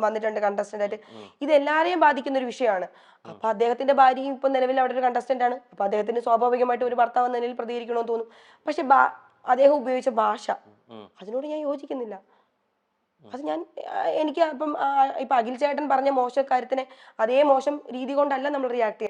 വന്നിട്ടുണ്ട് കണ്ടസ്റ്റന്റ് ആയിട്ട്, ഇത് എല്ലാരെയും ബാധിക്കുന്ന ഒരു വിഷയമാണ്. അപ്പൊ അദ്ദേഹത്തിന്റെ ഭാര്യയും ഇപ്പൊ നിലവിൽ അവിടെ ഒരു കണ്ടസ്റ്റന്റ് ആണ്. അപ്പൊ അദ്ദേഹത്തിന് സ്വാഭാവികമായിട്ട് ഒരു ഭർത്താവ് എന്ന നിലയിൽ പ്രതികരിക്കണമെന്ന് തോന്നും. പക്ഷെ അദ്ദേഹം ഉപയോഗിച്ച ഭാഷ, അതിനോട് ഞാൻ യോജിക്കുന്നില്ല. അത് എനിക്ക് അപ്പം ഇപ്പൊ അഖിൽ ചേട്ടൻ പറഞ്ഞ മോശ കാര്യത്തിനെ അതേ മോശം രീതി കൊണ്ടല്ല നമ്മൾ റിയാക്ട് ചെയ്യുന്നത്.